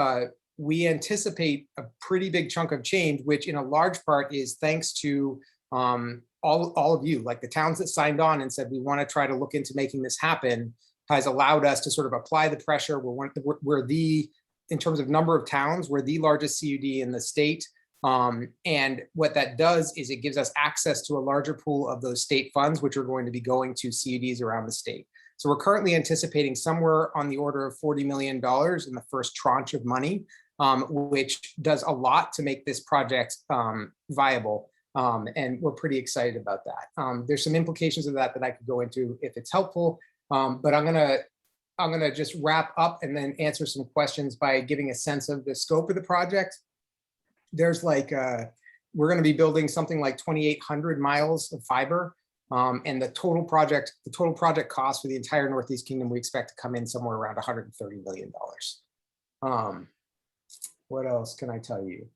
we anticipate a pretty big chunk of change, which in a large part is thanks to all of you, like the towns that signed on and said, we want to try to look into making this happen, has allowed us to sort of apply the pressure. We're in terms of number of towns, we're the largest CUD in the state. And what that does is it gives us access to a larger pool of those state funds, which are going to be going to CUDs around the state. So we're currently anticipating somewhere on the order of $40 million in the first tranche of money, which does a lot to make this project viable. And we're pretty excited about that. There's some implications of that I could go into if it's helpful, but I'm gonna just wrap up and then answer some questions by giving a sense of the scope of the project. There's like, we're gonna be building something like 2,800 miles of fiber, and the total project cost for the entire Northeast Kingdom, we expect to come in somewhere around $130 million. What else can I tell you?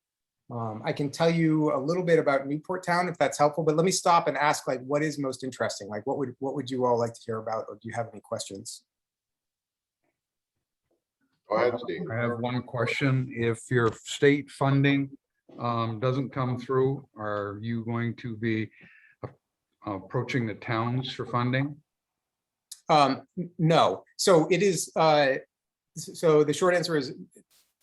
I can tell you a little bit about Newport Town if that's helpful, but let me stop and ask, like, what is most interesting? Like, what would you all like to hear about, or do you have any questions? Go ahead, Steve. I have one question. If your state funding doesn't come through, are you going to be approaching the towns for funding? No. So it is, so the short answer is,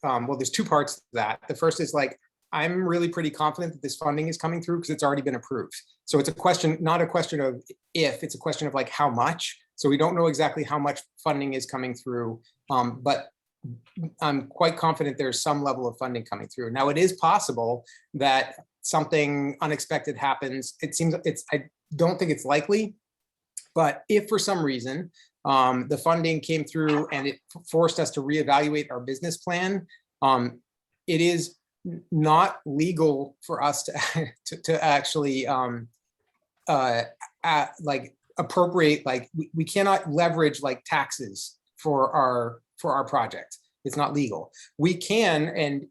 well, there's 2 parts to that. The first is like, I'm really pretty confident that this funding is coming through because it's already been approved. So it's a question, not a question of if, it's a question of like how much. So we don't know exactly how much funding is coming through, but I'm quite confident there's some level of funding coming through. Now, it is possible that something unexpected happens. I don't think it's likely, But if for some reason the funding came through and it forced us to reevaluate our business plan, it is not legal for us to actually like appropriate, like we cannot leverage like taxes for our project. It's not legal. We can, and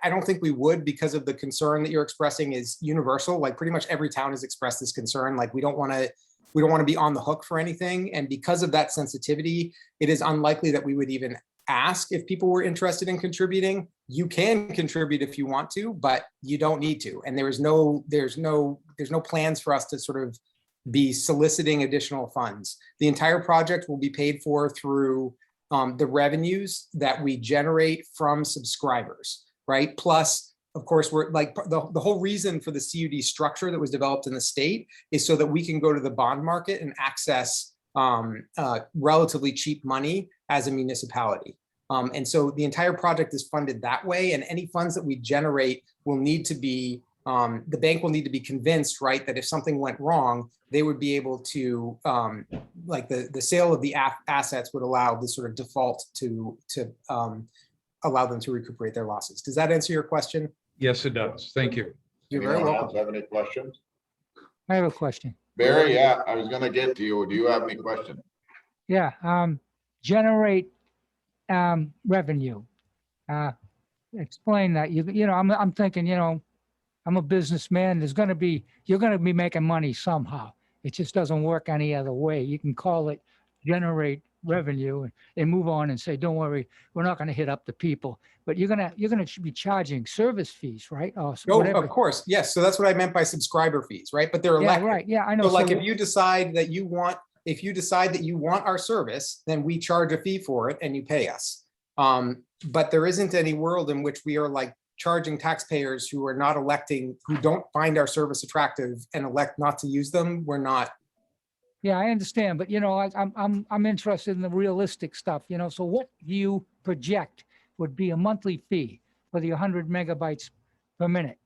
I don't think we would, because of the concern that you're expressing is universal. Like pretty much every town has expressed this concern. Like we don't want to be on the hook for anything. And because of that sensitivity, it is unlikely that we would even ask if people were interested in contributing. You can contribute if you want to, but you don't need to. And there's no plans for us to sort of be soliciting additional funds. The entire project will be paid for through the revenues that we generate from subscribers, right? Plus, of course, we're like the whole reason for the CUD structure that was developed in the state is so that we can go to the bond market and access relatively cheap money as a municipality. And so the entire project is funded that way, and any funds that we generate will need to be, the bank will need to be convinced, right, that if something went wrong, they would be able to, like the sale of the assets would allow the sort of default to allow them to recuperate their losses. Does that answer your question? Yes, it does. Thank you. You're very Anyone welcome. else have any questions? I have a question. Barry, yeah, I was gonna get to you. Do you have any questions? Yeah, generate revenue. Explain that. I'm thinking, I'm a businessman. You're gonna be making money somehow. It just doesn't work any other way. You can call it generate revenue and move on and say, don't worry, we're not gonna hit up the people. But you're gonna be charging service fees, right? Or Oh, whatever. of course, yes. So that's what I meant by subscriber fees, right? But they're Yeah, elected. right. Yeah, I know. So like So- if you decide that you want our service, then we charge a fee for it and you pay us. But there isn't any world in which we are like charging taxpayers who are not electing, who don't find our service attractive and elect not to use them. We're not. Yeah, I understand, but I'm interested in the realistic stuff, so what do you project would be a monthly fee for the 100 megabytes per minute?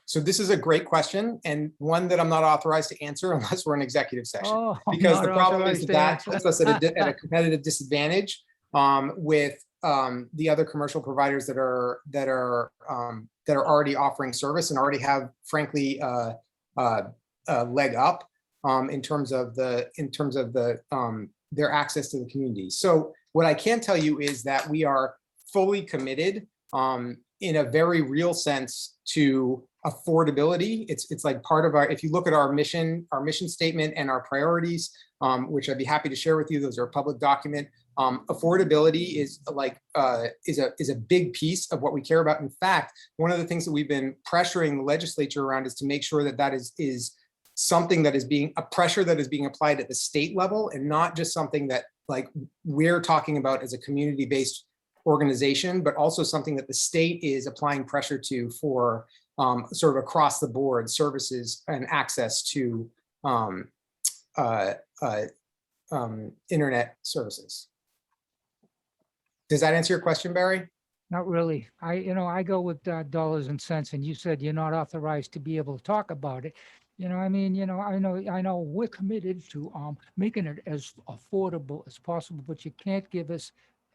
So this is a great question and one that I'm not authorized to answer unless we're in executive session. Oh, Because not the problem is authorized to that answer. puts us at a competitive disadvantage with the other commercial providers that are already offering service and already have, frankly, a leg up in terms of their access to the community. So what I can tell you is that we are fully committed in a very real sense to affordability. It's like part of if you look at our mission statement and our priorities, which I'd be happy to share with you, those are a public document. Affordability is a big piece of what we care about. In fact, one of the things that we've been pressuring the legislature around is to make sure that is something that is a pressure that is being applied at the state level and not just something that like we're talking about as a community-based organization, but also something that the state is applying pressure to for sort of across the board services and access to internet services. Does that answer your question, Barry? Not really. I go with dollars and cents, and you said you're not authorized to be able to talk about it. I know we're committed to making it as affordable as possible, but you can't give us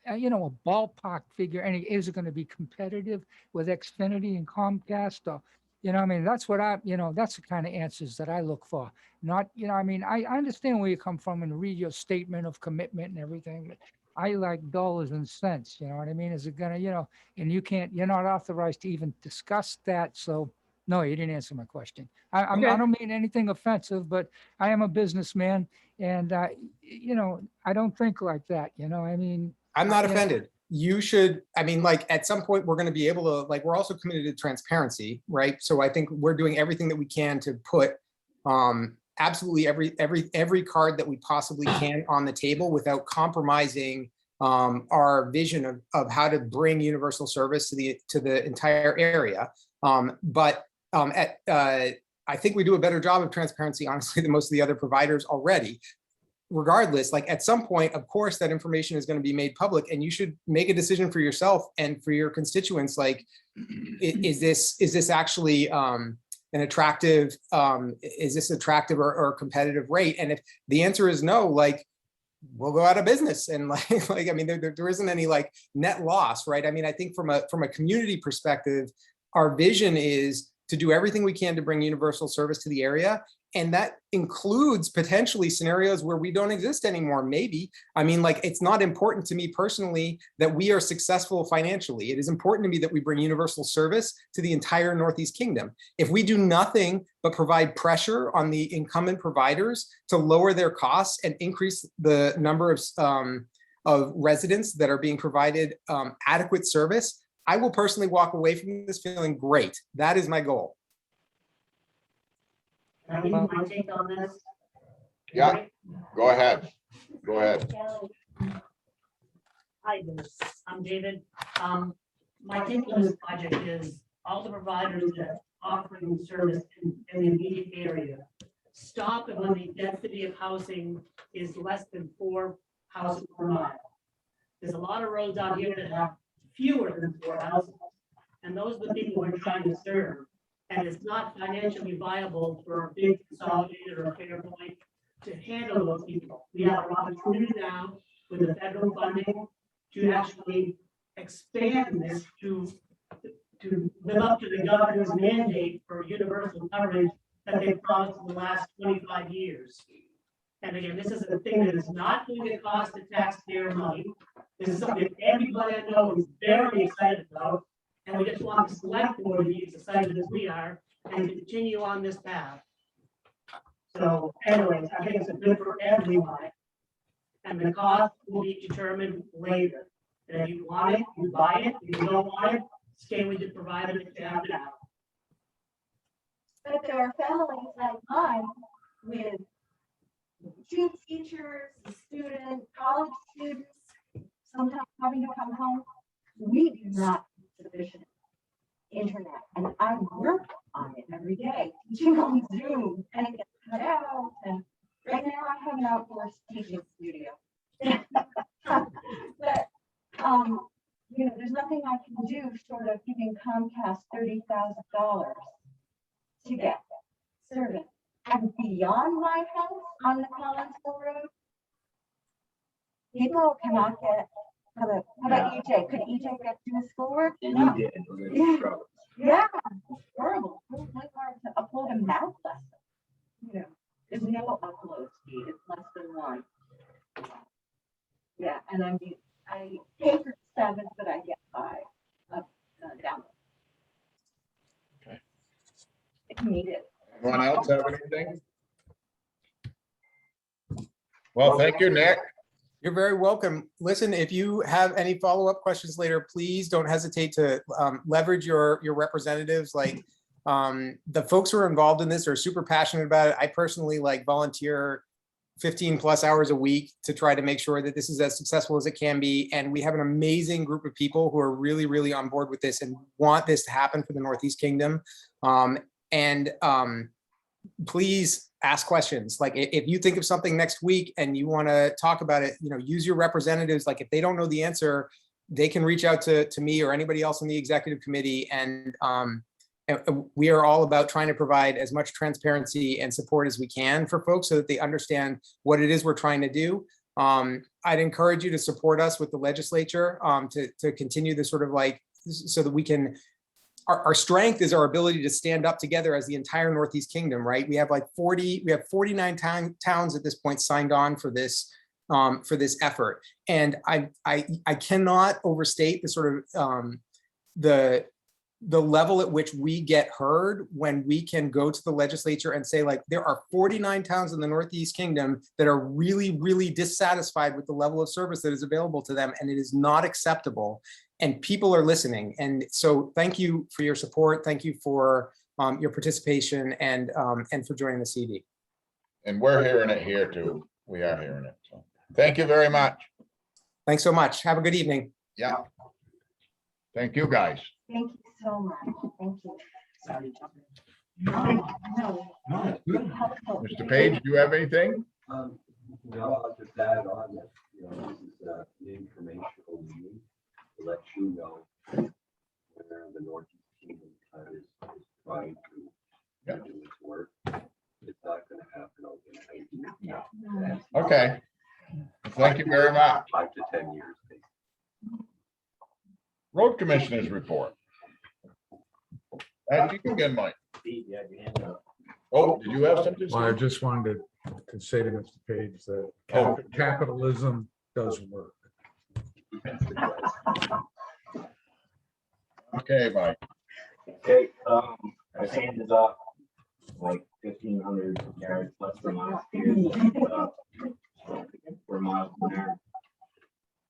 a ballpark figure. And is it going to be competitive with Xfinity and Comcast? Or, that's what that's the kind of answers that I look for. Not, I understand where you come from and read your statement of commitment and everything, but I like dollars and cents, you know what I mean? Is it gonna, and you're not authorized to even discuss that. So no, you didn't answer my question. I don't mean anything offensive, but I am a businessman and, I don't think like that, I'm not offended. You should, like at some point we're going to be able to, like, we're also committed to transparency, right? So I think we're doing everything that we can to put absolutely every card that we possibly can on the table without compromising our vision of how to bring universal service to the entire area. I think we do a better job of transparency, honestly, than most of the other providers already. Regardless, like at some point, of course, that information is going to be made public and you should make a decision for yourself and for your constituents. Like, is this actually an attractive, is this attractive or competitive rate? And if the answer is no, like, we'll go out of business. And like, I mean, there isn't any like net loss, right? I mean, I think from a community perspective, our vision is to do everything we can to bring universal service to the area. And that includes potentially scenarios where we don't exist anymore, maybe. I mean, like, it's not important to me personally that we are successful financially. It is important to me that we bring universal service to the entire Northeast Kingdom. If we do nothing but provide pressure on the incumbent providers to lower their costs and increase the number of residents that are being provided adequate service, I will personally walk away from this feeling great. That is my goal. Can I leave my take on this? Yeah, go ahead. Go ahead. Hi, I'm David. My take on this project is all the providers that are offering service in the immediate area stop it when the density of housing is less than 4 houses per mile. There's a lot of roads out here that have fewer than 4 houses, and those are the people we're trying to serve. And it's not financially viable for a big consolidator or a Fairpoint to handle those people. We have an opportunity now with the federal funding to actually expand this to live up to the governor's mandate for universal coverage that they've promised in the last 25 years. And again, this is a thing that is not going to cost the taxpayer money. This is something that everybody I know is very excited about. And we just want the select board to be as excited as we are and continue on this path. So anyways, I think it's good for everyone. And the cost will be determined later. And if you want it, you buy it. If you don't want it, stay with the provider that you have now. But there are families like mine with 2 teachers, a student, college students, sometimes having to come home. We do not have sufficient internet, and I work on it every day, teaching on Zoom, and it gets cut out. And right now, I have an outdoor teaching studio. But you know, there's nothing I can do short of giving Comcast $30,000 to get service. And beyond my house on the Collinsville Road, people cannot get. How about EJ? Could EJ get to his schoolwork? No. Yeah, it's horrible. It's really hard to upload a math lesson. You know, there's no upload speed. It's less than 1. Yeah, and I pay for 7, but I get 5 up down. Okay. It's needed. Anyone else have anything? Well, thank you, Nick. You're very welcome. Listen, if you have any follow-up questions later, please don't hesitate to leverage your representatives. Like the folks who are involved in this are super passionate about it. I personally like volunteer 15 plus hours a week to try to make sure that this is as successful as it can be. And we have an amazing group of people who are really, really on board with this and want this to happen for the Northeast Kingdom. Please ask questions. Like if you think of something next week and you want to talk about it, you know, use your representatives. Like if they don't know the answer, they can reach out to me or anybody else in the executive committee. And we are all about trying to provide as much transparency and support as we can for folks so that they understand what it is we're trying to do. I'd encourage you to support us with the legislature to continue this sort of like, so that we can, our strength is our ability to stand up together as the entire Northeast Kingdom, right? We have like 49 towns at this point signed on for this effort. And I cannot overstate the sort of the level at which we get heard when we can go to the legislature and say, like, there are 49 towns in the Northeast Kingdom that are really, really dissatisfied with the level of service that is available to them, and it is not acceptable. And people are listening. And so thank you for your support. Thank you for your participation and for joining the CD. And we're hearing it here too. We are hearing it. So thank you very much. Thanks so much. Have a good evening. Yeah. Thank you, guys. Thank you so much. Thank you. Sorry. No. Mr. Page, do you have anything? No, I'll just add on that, you know, this is an informational meeting to let you know where the Northeast Kingdom is trying to Okay. Thank you very much. 5 to 10 years. Road Commissioners report. You can get mine. Oh, did you have something? Well, I Steve? just wanted to say to Mr. Page that capitalism does work. Okay, Mike. Okay, I sanded up like 1,500 yards less than last year. For miles in there.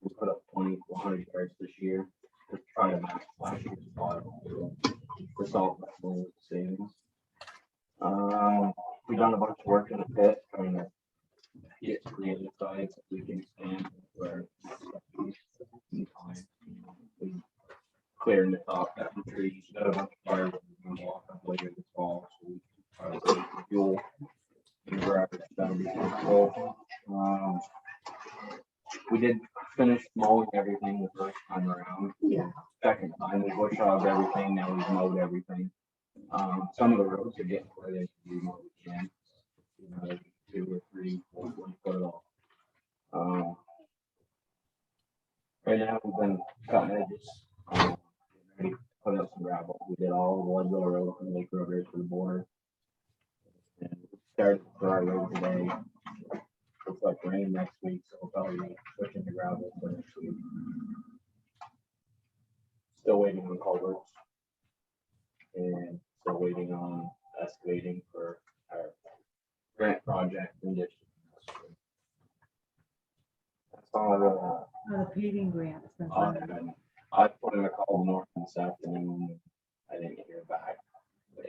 We put up 2,400 yards this year to try to match last year's spot. The salt was the savings. We done a bunch of work in the pit, trying to get to the other side so we can expand where clearing the top, that the trees, got a bunch of fire we're gonna walk up later this fall, so we try to save the fuel. And grab it, that'll be cool. We did finish mowing everything the first time around. Yeah. Second time, we bush hogged everything, now we've mowed everything. Some of the roads are getting where they can do what we can. 2 or 3, 4, 20 foot off. Right now, we've been cutting edges. Ready to put up some gravel. We did all of the Leadville Road and Lake Road right to the border. And we started for our road today. Looks like rain next week, so we'll probably be pushing the gravel for next week. Still waiting on culverts. And still waiting on excavating for our grant project condition. That's all I really have. The paving grant. has been Uh, funded. I put in a call north this afternoon. I didn't hear back. But,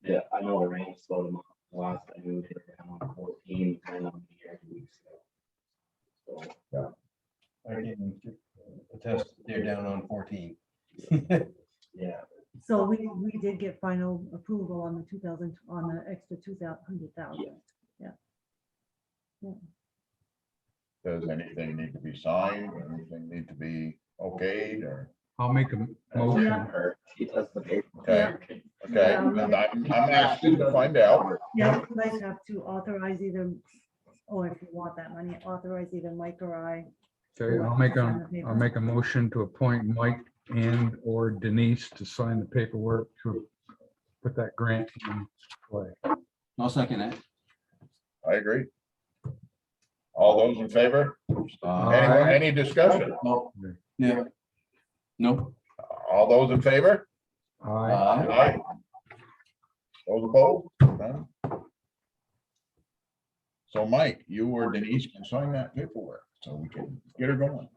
yeah, I know the rain slowed them up. The last I knew they were down on 14, and I'm here 2 weeks ago. So, I can attest they're down on 14. yeah. So we did get final approval on the 2,000, on the extra 200,000. Does anything need to be signed? Or anything need to be okayed or? I'll make a motion. Or he does the paper. Okay, okay. And I'm asking to find out. Yeah, you guys have to authorize either, or if you want that money, authorize either Mike or I. Okay, I'll make a motion to appoint Mike and or Denise to sign the paperwork to put that grant in play. I'll second it. I agree. All those in favor? Aye. Any discussion? No. Yeah. Nope. All those in favor? Aye. Aye. Those opposed? None? So Mike, you or Denise can sign that paperwork so we can get her going.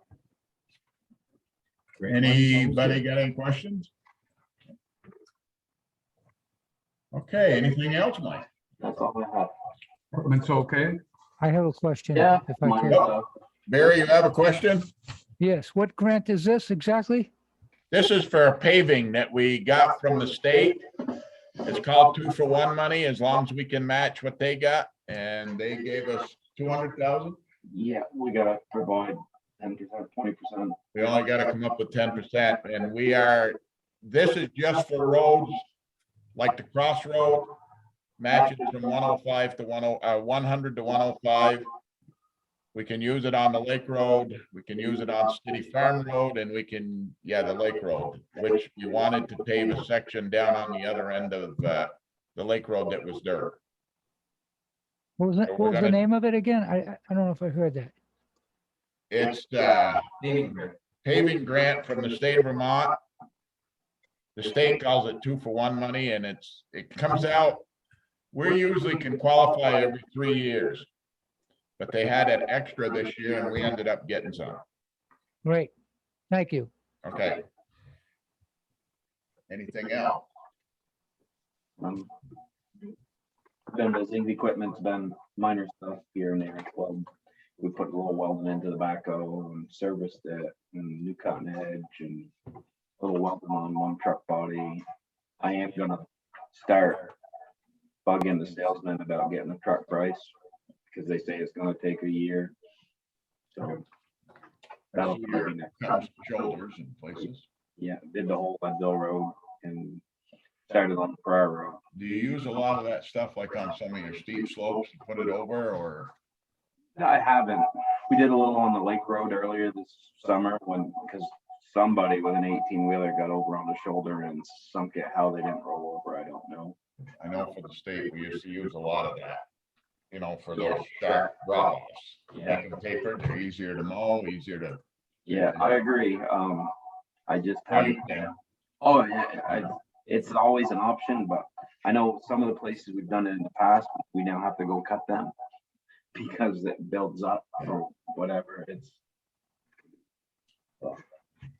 Anybody got any questions? Okay, anything else, Mike? That's all I have. Equipment's okay? I have a question. Yeah. If I mine can. stuff. Barry, you have a question? Yes, what grant is this exactly? This is for paving that we got from the state. It's called 2-for-1 money, as long as we can match what they got, and they gave us 200,000. Yeah, we gotta provide 10%, 20%. We only gotta come up with 10%, and this is just for roads like the crossroad, matches from 105 to 100 to 105. We can use it on the Lake Road, we can use it on City Farm Road, and we can, the Lake Road, which we wanted to pave a section down on the other end of the Lake Road that was dirt. What was So that? we're What was the gonna- name of it again? I don't know if I heard that. It's paving grant from the state of Vermont. The state calls it 2-for-1 money, and it comes out. We usually can qualify every 3 years. But they had an extra this year and we ended up getting some. Great. Thank you. Okay. Anything else? Been busy, the equipment's been minor stuff here and there. Well, we put a little welding into the backhoe and serviced it and new cutting edge and a little welding on one truck body. I am gonna start bugging the salesman about getting a truck price because they say it's gonna take a year. So that'll be next. Cutting shoulders in places. Yeah, did the whole Leadville Road and started on the Baraw Road. Do you use a lot of that stuff like on some of your steep slopes to put it over or? I haven't. We did a little on the lake road earlier this summer because somebody with an 18-wheeler got over on the shoulder and sunk it. How they didn't roll over, I don't know. I know for the state, we used to use a lot of that, you know, for those sharp runoffs. Yeah. Making paper, they're easier to mow, easier to. Yeah, I agree. I just How haven't. you can. Oh, yeah, it's always an option, but I know some of the places we've done it in the past, we now have to go cut them because it builds up or whatever.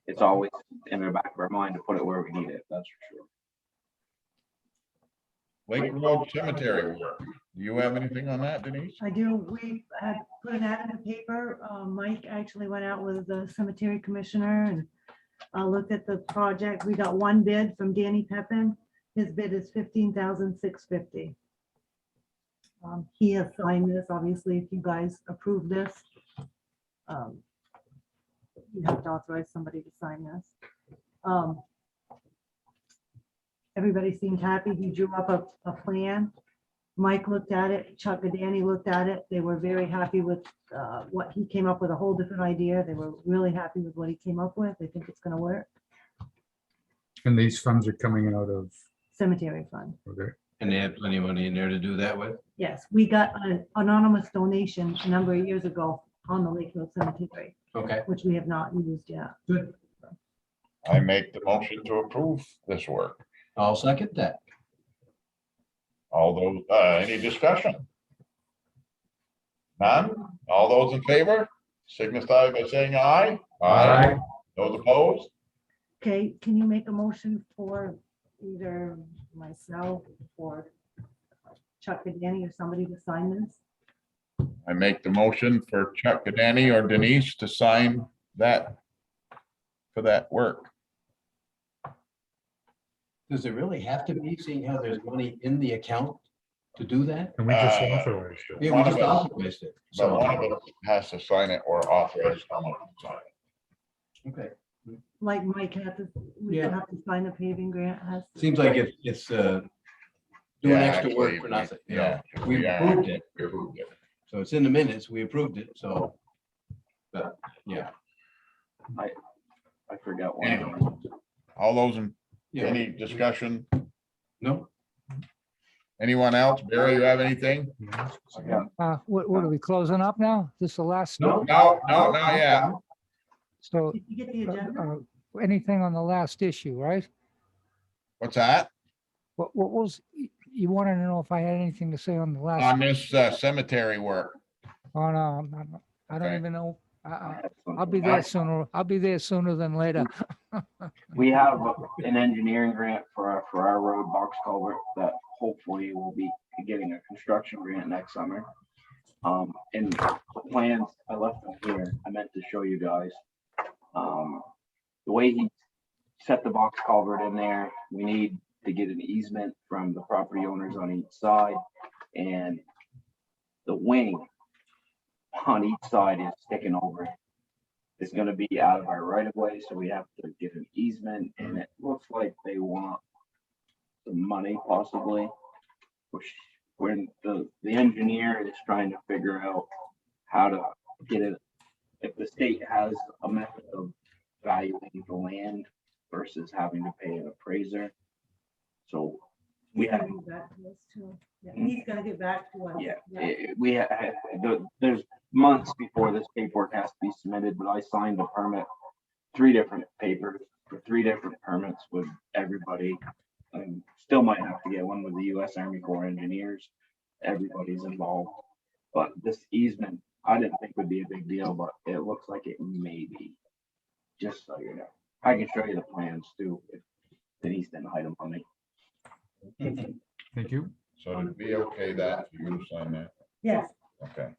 It's always in the back of our mind to put it where we need it. That's for sure. Lake Road Cemetery work. Do you have anything on that, Denise? I do. We had put an ad in the paper. Mike actually went out with the cemetery commissioner and looked at the project. We got one bid from Danny Pepin. His bid is $15,650. He has signed this, obviously, if you guys approve this. You have to authorize somebody to sign this. Everybody seemed happy. He drew up a plan. Mike looked at it, Chuck and Danny looked at it. They were very happy with what he came up with, a whole different idea. They were really happy with what he came up with. They think it's gonna work. And these funds are coming out of, Cemetery fund. okay, And they have plenty of money in there to do that with? Yes, we got an anonymous donation a number of years ago on the Lake Hill Cemetery, Okay. which we have not used yet. Good. I make the motion to approve this work. I'll second that. All those, any discussion? None? All those in favor, signify by saying aye. Aye. Those opposed? Okay, can you make a motion for either myself or Chuck and Danny or somebody to sign this? I make the motion for Chuck Gadani or Denise to sign that for that work. Does it really have to be, seeing how there's money in the account to do that? and we just Uh, authorized it. Yeah, One we of just us- authorized it. So one So, of us has to sign it or authorize someone to sign it. okay. Like Mike had to, we Yeah. have to sign a paving grant. Has to- Seems like it's doing Yeah, extra work actually, for nothing. you Yeah. know. We Yeah, approved it. we approved it. So it's in the minutes. We approved it. So, but yeah. I forgot one. Anyway. All those in, Yeah. any discussion? No, Anyone else? Barry, you have anything? What are we closing up now? This is the last? no. No, not yet. So Did you get the agenda? anything on the last issue, right? What's that? What was, you wanted to know if I had anything to say on the last? On this cemetery work. Oh, no, I don't Okay. even know. I'll be there sooner. I'll be there sooner than later. We have an engineering grant for our road box culvert that hopefully will be getting a construction grant next summer. And the plans, I left them here. I meant to show you guys. The way he set the box culvert in there, we need to get an easement from the property owners on each side. And the wing on each side is sticking over. It's gonna be out of our right of way, so we have to get an easement, and it looks like they want some money possibly. Which when the engineer is trying to figure out how to get it, if the state has a method of valuing the land versus having to pay an appraiser. So we He's have. gonna get back to us too. Yeah, he's gonna get back to us. Yeah, there's months before this paperwork has to be submitted, but I signed a permit, 3 different papers for 3 different permits with everybody. Still might have to get one with the US Army Corps of Engineers. Everybody's involved. But this easement, I didn't think would be a big deal, but it looks like it may be. Just so you know. I can show you the plans too, if Denise didn't hide them from me. Thank you. So it'd be okay that for you to sign that? Yes, Okay.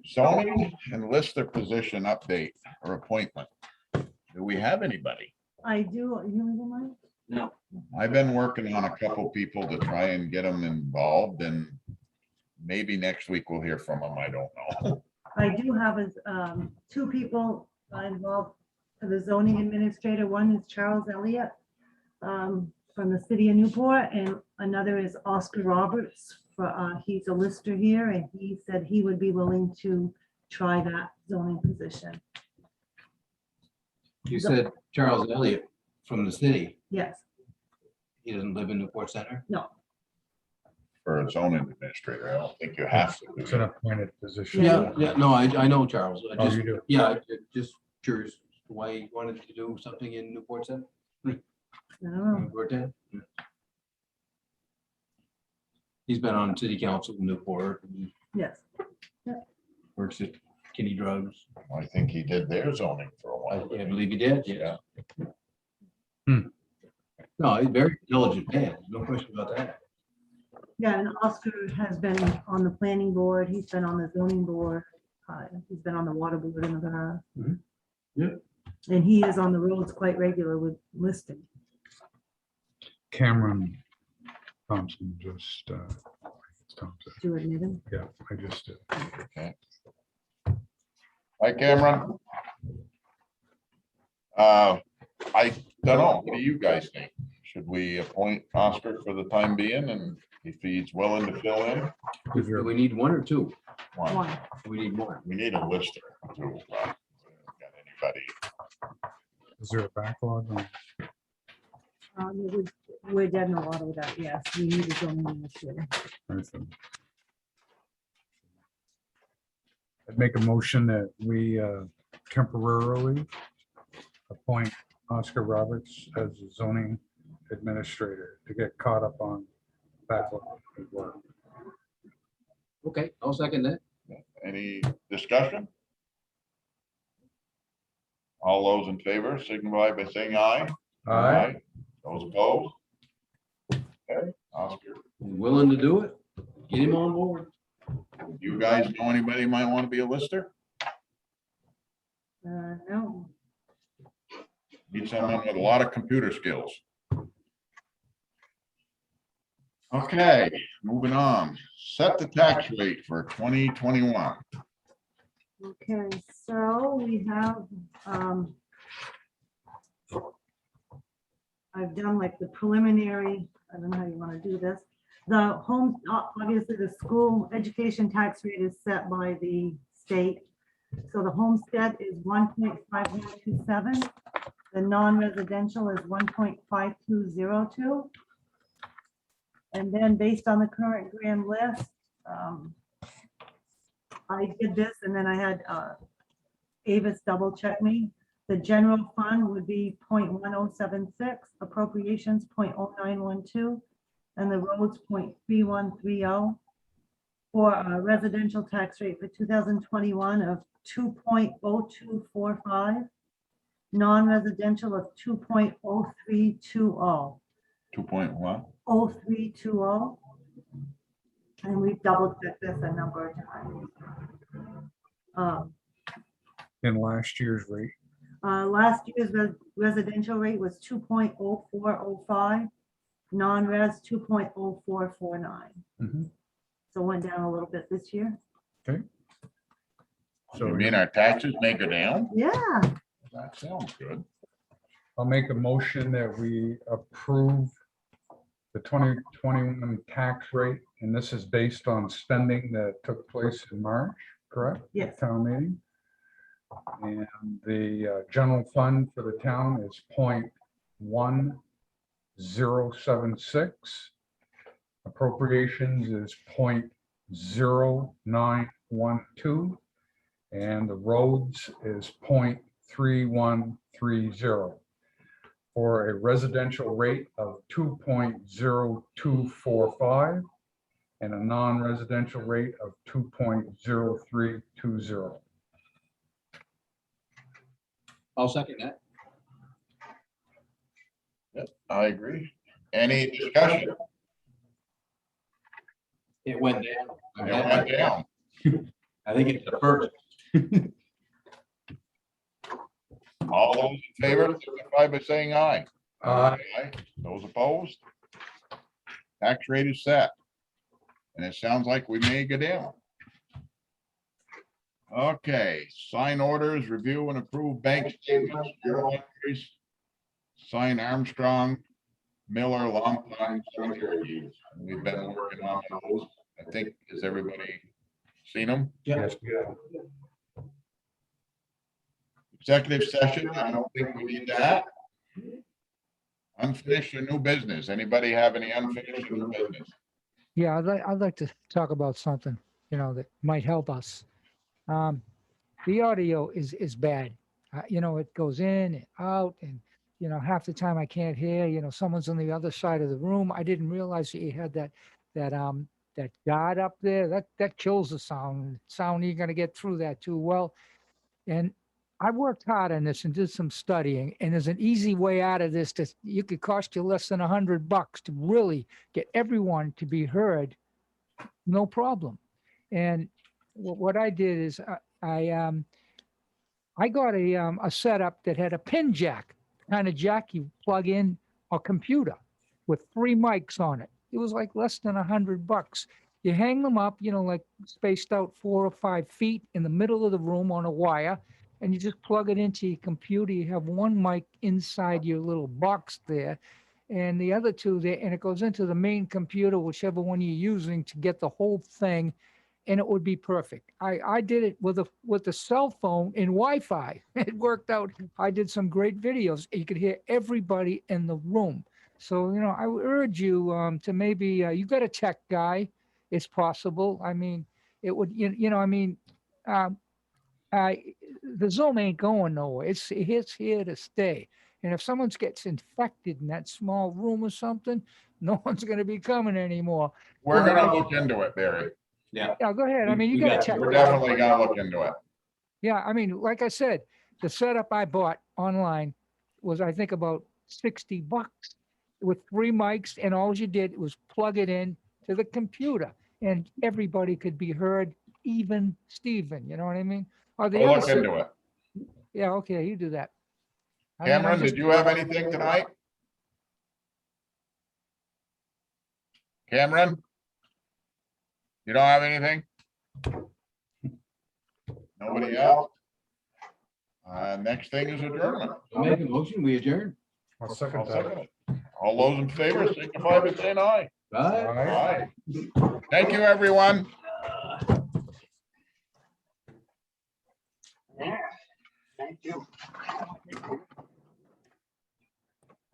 Zoning and lister position update or appointment. Do we have anybody? I do. You have a mic? No. I've been working on a couple people to try and get them involved, and maybe next week we'll hear from them. I don't know. I do have 2 people involved for the zoning administrator. One is Charles Elliott from the city of Newport, and another is Oscar Roberts he's a lister here, and he said he would be willing to try that zoning position. You said Charles Elliott from the city. Yes, He doesn't live in Newport Center? no, For a zoning administrator, I don't think you have to. It's an appointed position. Yeah. Yeah, no, I know Charles. I Oh, just, you do? yeah, just curious why he wanted to do something in Newport Center. I don't know. Newport Town? Yeah. He's been on city council in Newport, and Yes, works at Kitty Drugs. I think he did their zoning for a I while. believe he did, yeah. Hmm. No, he's very intelligent man, no question about that. yeah, and Oscar has been on the planning board, he's been on the zoning board, he's been on the water board in the past. Mhm. Yeah. And he is on the roads quite regular with listing. Cameron Thompson just, Thompson, Do you admit him? yeah, I just did. Hi, Cameron. I don't know. What do you guys think? Should we appoint Oscar for the time being, and if he's willing to fill in? Do we need one or two? One. One. We need one. We need a lister too. Got anybody? Is there a backlog on? We're dead in the water with that, yes, we need a zoning administrator. Anything? I'd make a motion that we temporarily appoint Oscar Roberts as a zoning administrator to get caught up on backlog of work. Okay, I'll second that. Any discussion? All those in favor signify by saying aye. Aye. Those opposed? Okay, Oscar, Willing to do it? Get him on board. you guys know anybody who might want to be a lister? No, Need someone with a lot of computer skills. Okay, moving on. Set the tax rate for 2021. okay, so we have, I've done like the preliminary, I don't know how you want to do this. The home, obviously the school education tax rate is set by the state. So the homestead is 1.5127. The non-residential is 1.5202. And then based on the current grand list, I did this and then I had Avis double check me. The general fund would be 0.1076, appropriations 0.0912, and the roads 0.3130. For a residential tax rate for 2021 of 2.0245, non-residential of 2.0320. 2.1. 0320. And we've double checked this a number of times. In last year's rate. Last year's residential rate was 2.0405, non-res 2.0449. Mhm. So went down a little bit this year. So you mean our taxes may go down? Yeah, That sounds good. I'll make a motion that we approve the 2021 tax rate, and this is based on spending that took place in March, correct? Yes. Town meeting. And the general fund for the town is 0.1076. Appropriations is 0.0912. And the roads is 0.3130. For a residential rate of 2.0245 and a non-residential rate of 2.0320. I'll second that. Yep, I agree. Any discussion? It went down. It went down. I think it's the first. All those in favor, signify by saying aye. Aye. Those opposed? Tax rate is set. And it sounds like we may go down. Okay, sign orders, review and approve bank statements, journal entries. Sign Armstrong, Miller, Long Pond, cemetery deeds. We've been working on those. I think, has everybody seen them? Yes. Executive session, I don't think we need that. Unfinished or new business? Anybody have any unfinished or new business? Yeah, I'd like to talk about something, that might help us. The audio is bad. It goes in and out and, half the time I can't hear, someone's on the other side of the room. I didn't realize that you had that guard up there. That kills the sound. You're gonna get through that too well. And I worked hard on this and did some studying, and there's an easy way out of this that you could cost you less than $100 to really get everyone to be heard, no problem. And what I did is I got a setup that had a pin jack, kind of jack you plug in a computer with 3 mics on it. It was like less than $100. You hang them up, like spaced out 4 or 5 feet in the middle of the room on a wire, and you just plug it into your computer. You have 1 mic inside your little box there, and the other 2 there, and it goes into the main computer, whichever one you're using, to get the whole thing, and it would be perfect. I did it with a cell phone and Wi-Fi. It worked out. I did some great videos. You could hear everybody in the room. So, I would urge you to maybe, you got a tech guy. It's possible. I mean, it would, the Zoom ain't going nowhere. It's here to stay. And if someone gets infected in that small room or something, no one's going to be coming anymore. We're gonna look into it, Barry. Yeah, go ahead. I mean, you got to check. We're definitely gonna look into it. Yeah, I mean, like I said, the setup I bought online was, I think, about $60 with 3 mics, and all you did was plug it in to the computer, and everybody could be heard, even Steven, you know what I mean? Or the We'll other look se- into it. Yeah, okay, you do that. I mean, I'm Cameron, just- did you have anything tonight? Cameron? You don't have anything? Nobody else? Next thing is adjournment. Make a motion, we adjourn. I'll I'll second that. second it. All those in favor signify by saying aye. Bye. Aye. Thank you, everyone. Yeah, thank you.